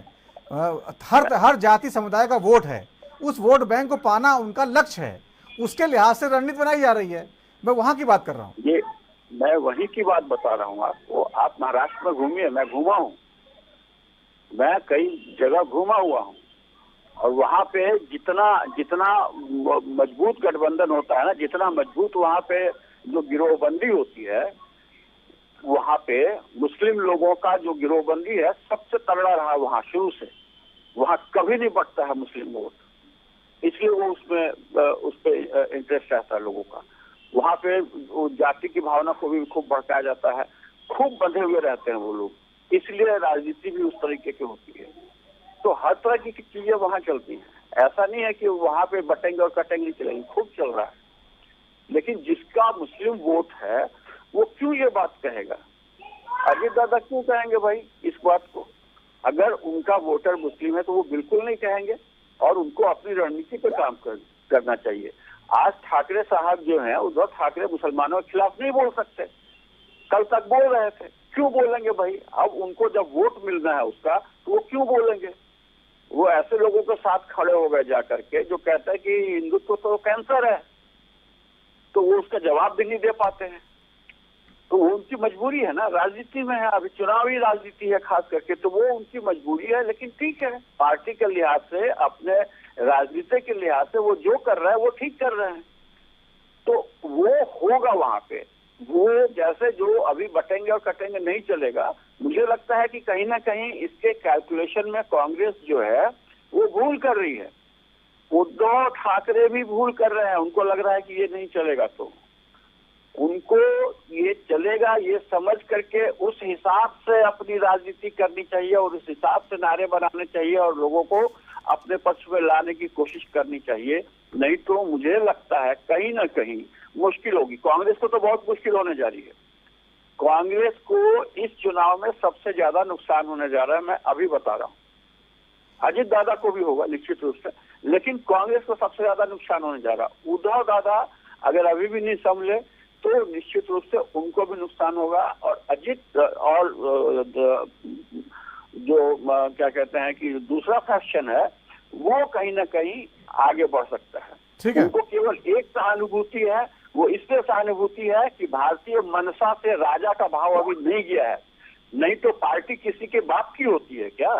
[SPEAKER 1] हर जाति समुदाय का वोट है, उस वोट बैंक को पाना उनका लक्ष्य है, उसके लिहाज से रणनीति बनाई जा रही है। मैं वहां की बात कर रहा हूँ।
[SPEAKER 7] ये मैं वहीं की बात बता रहा हूँ आपको। आप महाराष्ट्र में घूमिए, मैं घूमा हूँ, मैं कई जगह घूमा हुआ हूँ, और वहाँ पे जितना जितना मजबूत गठबंधन होता है ना, जितना मजबूत वहाँ पे जो गिरोहबंदी होती है, वहाँ पे मुस्लिम लोगों का जो गिरोहबंदी है सबसे तगड़ा रहा वहाँ शुरू से। वहाँ कभी नहीं बढ़ता है मुस्लिम वोट, इसलिए वो उस पे इंटरेस्ट रहता है लोगों का। वहाँ पे वो जाति की भावना को भी खूब भड़काया जाता है, खूब बंधे हुए रहते हैं वो लोग, इसलिए राजनीति भी उस तरीके की होती है। तो हर तरह की चीजें वहाँ चलती हैं। ऐसा नहीं है कि वहाँ पे बटेंगे और कटेंगे नहीं चलेंगे, खूब चल रहा है। लेकिन जिसका मुस्लिम वोट है वो क्यों ये बात कहेगा? अजीत दादा क्यों कहेंगे भाई इस बात को? अगर उनका वोटर मुस्लिम है तो वो बिल्कुल नहीं कहेंगे, और उनको अपनी रणनीति पर काम करना चाहिए। आज ठाकरे साहब जो हैं, उद्धव ठाकरे मुसलमानों के खिलाफ नहीं बोल सकते, कल तक बोल रहे थे। क्यों बोलेंगे भाई? अब उनको जब वोट मिलना है उसका, तो वो क्यों बोलेंगे? वो ऐसे लोगों के साथ खड़े हो गए जाकर के जो कहते हैं कि हिंदुत्व तो कैंसर है, तो वो उसका जवाब भी नहीं दे पाते हैं। तो वो उनकी मजबूरी है ना, राजनीति में है, अभी चुनावी राजनीति है खास करके, तो वो उनकी मजबूरी है। लेकिन ठीक है, पार्टी के लिहाज से, अपने राजनीति के लिहाज से वो जो कर रहे हैं वो ठीक कर रहे हैं। तो वो होगा वहां पे, वो जैसे जो अभी बटेंगे और कटेंगे नहीं चलेगा। मुझे लगता है कि कहीं ना कहीं इसके कैलकुलेशन में कांग्रेस जो है वो भूल कर रही है, उद्धव ठाकरे भी भूल कर रहे हैं। उनको लग रहा है कि ये नहीं चलेगा, तो उनको ये चलेगा ये समझ करके उस हिसाब से अपनी राजनीति करनी चाहिए, और उस हिसाब से नारे बनाने चाहिए और लोगों को अपने पक्ष में लाने की कोशिश करनी चाहिए। नहीं तो मुझे लगता है कहीं ना कहीं मुश्किल होगी। कांग्रेस को तो बहुत मुश्किल होने जा रही है। कांग्रेस को इस चुनाव में सबसे ज्यादा नुकसान होने जा रहा है, मैं अभी बता रहा हूँ। अजीत दादा को भी होगा निश्चित रूप से, लेकिन कांग्रेस को सबसे ज्यादा नुकसान होने जा रहा है। उद्धव दादा अगर अभी भी नहीं संभले तो निश्चित रूप से उनको भी नुकसान होगा, और अजीत और जो क्या कहते हैं कि दूसरा फैक्शन है वो कहीं ना कहीं आगे बढ़ सकता है।
[SPEAKER 1] ठीक है,
[SPEAKER 7] उनको केवल एक सहानुभूति है, वो इससे सहानुभूति है कि भारतीय मनसा से राजा का भाव अभी नहीं गया है। नहीं तो पार्टी किसी के बाप की होती है क्या?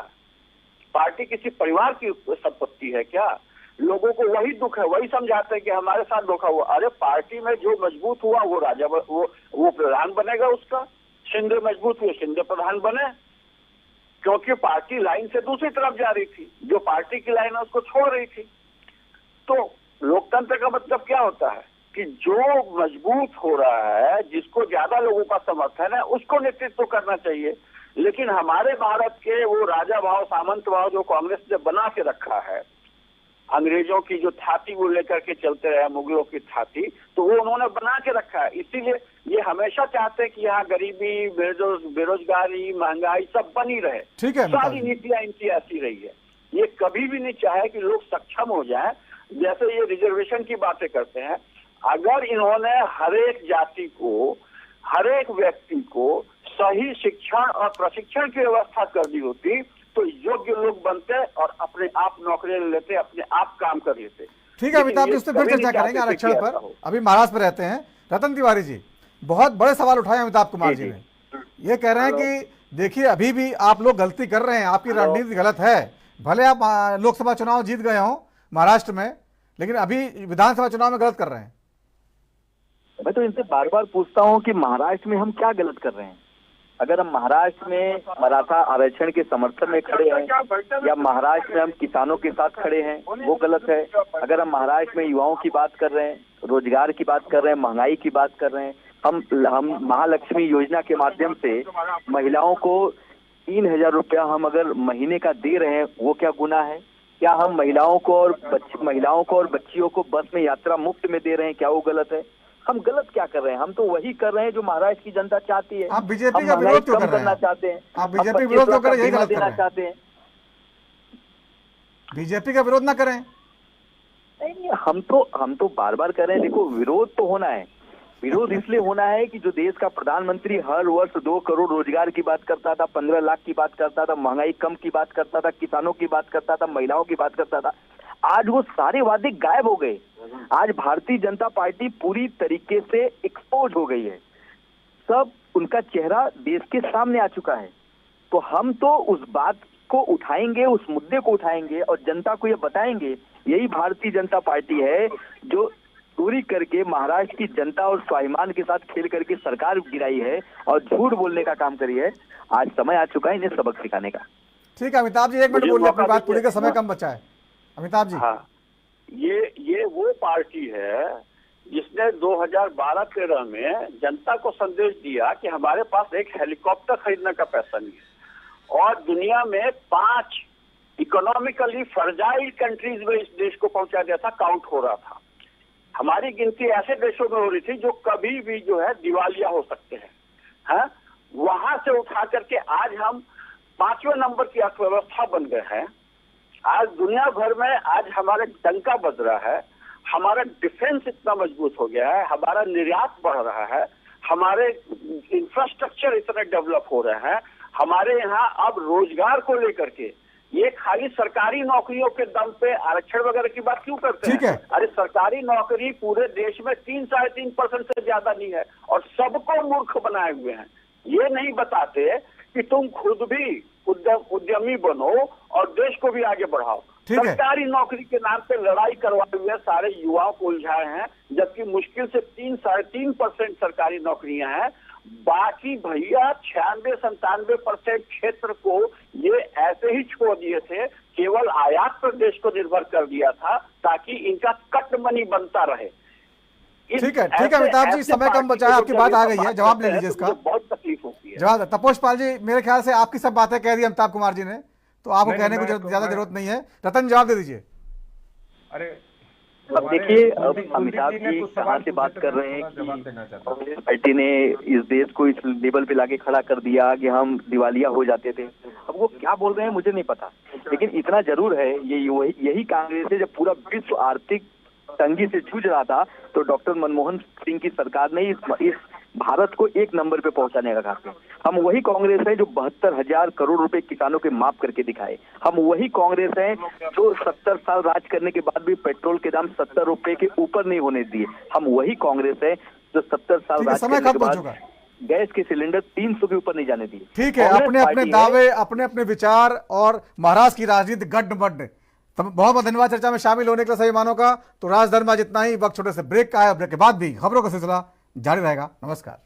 [SPEAKER 7] पार्टी किसी परिवार की संपत्ति है क्या? लोगों को वही दुख है, वही समझाते हैं कि हमारे साथ धोखा हुआ। अरे पार्टी में जो मजबूत हुआ वो राजा, वो प्रधान बनेगा उसका। शिंदे मजबूत हुए, शिंदे प्रधान बने। क्योंकि पार्टी लाइन से दूसरी तरफ जा रही थी, जो पार्टी की लाइन है उसको छोड़ रही थी। तो लोकतंत्र का मतलब क्या होता है कि जो मजबूत हो रहा है, जिसको ज्यादा लोगों का समर्थन है, उसको नेतृत्व करना चाहिए। लेकिन हमारे भारत के वो राजा भाव, सामंत भाव जो कांग्रेस ने बना के रखा है, अंग्रेजों की जो छाती वो लेकर के चलते रहे, मुगलों की छाती, तो वो उन्होंने बना के रखा है। इसीलिए ये हमेशा चाहते हैं कि यहाँ गरीबी, बेरोजगारी, महंगाई सब बनी रहे।
[SPEAKER 1] ठीक है,
[SPEAKER 7] सारी नीतियां इनकी ऐसी रही है। ये कभी भी नहीं चाहे कि लोग सक्षम हो जाएं। जैसे ये रिजर्वेशन की बातें करते हैं, अगर इन्होंने हर एक जाति को, हर एक व्यक्ति को सही शिक्षण और प्रशिक्षण की व्यवस्था कर दी होती तो योग्य लोग बनते और अपने आप नौकरी ले लेते, अपने आप काम कर लेते।
[SPEAKER 1] ठीक है अमिताभ जी, उस पर फिर चर्चा करेंगे आरक्षण पर। अभी महाराष्ट्र में रहते हैं रतन तिवारी जी, बहुत बड़े सवाल उठाए अमिताभ कुमार जी ने। ये कह रहे हैं कि देखिए अभी भी आप लोग गलती कर रहे हैं, आपकी रणनीति गलत है। भले आप लोकसभा चुनाव जीत गए हों महाराष्ट्र में, लेकिन अभी विधानसभा चुनाव में गलत कर रहे हैं।
[SPEAKER 8] मैं तो इनसे बार बार पूछता हूं कि महाराष्ट्र में हम क्या गलत कर रहे हैं। अगर हम महाराष्ट्र में मराठा आरक्षण के समर्थन में खड़े हैं या महाराष्ट्र में हम किसानों के साथ खड़े हैं, वो गलत है। अगर हम महाराष्ट्र में युवाओं की बात कर रहे हैं, रोजगार की बात कर रहे हैं, महंगाई की बात कर रहे हैं, हम महालक्ष्मी योजना के माध्यम से महिलाओं को 3,000 रुपया हम अगर महीने का दे रहे हैं, वो क्या गुनाह है? क्या हम महिलाओं को और बच्चियों को बस में यात्रा मुफ्त में दे रहे हैं, क्या वो गलत है? हम गलत क्या कर रहे हैं? हम तो वही कर रहे हैं जो महाराष्ट्र की जनता चाहती है।
[SPEAKER 1] आप बीजेपी का विरोध क्यों कर रहे हैं?
[SPEAKER 8] चाहते हैं,
[SPEAKER 1] आप बीजेपी विरोध क्यों कर रहे हैं? यही गलत कर रहे हैं।
[SPEAKER 8] चाहते हैं
[SPEAKER 1] बीजेपी का विरोध ना करें।
[SPEAKER 8] नहीं, हम तो बार बार कर रहे हैं। देखो, विरोध तो होना है। विरोध इसलिए होना है कि जो देश का प्रधानमंत्री हर वर्ष 2 करोड़ रोजगार की बात करता था, 15 लाख की बात करता था, महंगाई कम की बात करता था, किसानों की बात करता था, महिलाओं की बात करता था, आज वो सारे वादे गायब हो गए। आज भारतीय जनता पार्टी पूरी तरीके से एक्सपोज हो गई है। सब उनका चेहरा देश के सामने आ चुका है। तो हम तो उस बात को उठाएंगे, उस मुद्दे को उठाएंगे और जनता को ये बताएंगे, यही भारतीय जनता पार्टी है जो चोरी करके महाराष्ट्र की जनता और स्वाभिमान के साथ खेल करके सरकार गिराई है और झूठ बोलने का काम करी है। आज समय आ चुका है इन्हें सबक सिखाने का।
[SPEAKER 1] ठीक है अमिताभ जी, 1 मिनट बोलिए, अपनी बात पूरी का समय कम बचा है। अमिताभ जी।
[SPEAKER 7] हाँ, ये वो पार्टी है जिसने 2012-13 में जनता को संदेश दिया कि हमारे पास एक हेलीकॉप्टर खरीदने का पैसा नहीं है और दुनिया में 5 इकोनॉमिकली फ्रजाइल कंट्रीज में इस देश को पहुंचा दिया था, काउंट हो रहा था। हमारी गिनती ऐसे देशों में हो रही थी जो कभी भी जो है दिवालिया हो सकते हैं। हाँ? वहां से उठा करके आज हम 5वें नंबर की अर्थव्यवस्था बन गए हैं। आज दुनिया भर में आज हमारा डंका बज रहा है, हमारा डिफेंस इतना मजबूत हो गया है, हमारा निर्यात बढ़ रहा है, हमारे इंफ्रास्ट्रक्चर इतने डेवलप हो रहे हैं, हमारे यहाँ अब रोजगार को लेकर के ये खाली सरकारी नौकरियों के दम पे आरक्षण वगैरह की बात क्यों करते हैं? अरे सरकारी नौकरी पूरे देश में 3-3.5% से ज्यादा नहीं है और सबको मूर्ख बनाए हुए हैं। ये नहीं बताते कि तुम खुद भी उद्यमी बनो और देश को भी आगे बढ़ाओ। सरकारी नौकरी के नाम पे लड़ाई करवाए हुए सारे युवाओं को उलझाए हैं, जबकि मुश्किल से 3-3.5% सरकारी नौकरियां हैं। बाकी भैया 96-97% क्षेत्र को ये ऐसे ही छोड़ दिए थे, केवल आयात पर देश को निर्भर कर दिया था ताकि इनका कट मनी बनता रहे।
[SPEAKER 1] ठीक है अमिताभ जी, समय कम बचा है, आपकी बात आ गई है, जवाब ले लीजिए इसका।
[SPEAKER 7] बहुत तकलीफ होती है।
[SPEAKER 1] जवाब तपोष पाल जी, मेरे ख्याल से आपकी सब बातें कह दी अमिताभ कुमार जी ने, तो आपको कहने की ज्यादा जरूरत नहीं है। रतन, जवाब दे दीजिए।
[SPEAKER 5] अरे
[SPEAKER 8] अब देखिए, अब अमिताभ जी कहाँ से बात कर रहे हैं कि कांग्रेस पार्टी ने इस देश को इस लेवल पे लाके खड़ा कर दिया कि हम दिवालिया हो जाते थे। अब वो क्या बोल रहे हैं मुझे नहीं पता, लेकिन इतना जरूर है यही कांग्रेस है जब पूरा विश्व आर्थिक तंगी से जूझ रहा था तो डॉक्टर मनमोहन सिंह की सरकार ने इस भारत को 1 नंबर पे पहुंचाने का काम किया। हम वही कांग्रेस है जो 72,000 करोड़ रुपए किसानों के माफ करके दिखाए। हम वही कांग्रेस है जो 70 साल राज करने के बाद भी पेट्रोल के दाम 70 रुपए के ऊपर नहीं होने दिए। हम वही कांग्रेस है जो 70 साल राज करने के बाद गैस के सिलेंडर 300 के ऊपर नहीं जाने दिए।
[SPEAKER 1] ठीक है, अपने अपने दावे, अपने अपने विचार और महाराष्ट्र की राजनीति गड्ढ। बहुत बहुत धन्यवाद चर्चा में शामिल होने के लिए सभी मानों का। तो राजधर्म आज इतना ही, वक्त छोटे से ब्रेक का है, ब्रेक के बाद भी खबरों का सिलसिला जारी रहेगा। नमस्कार।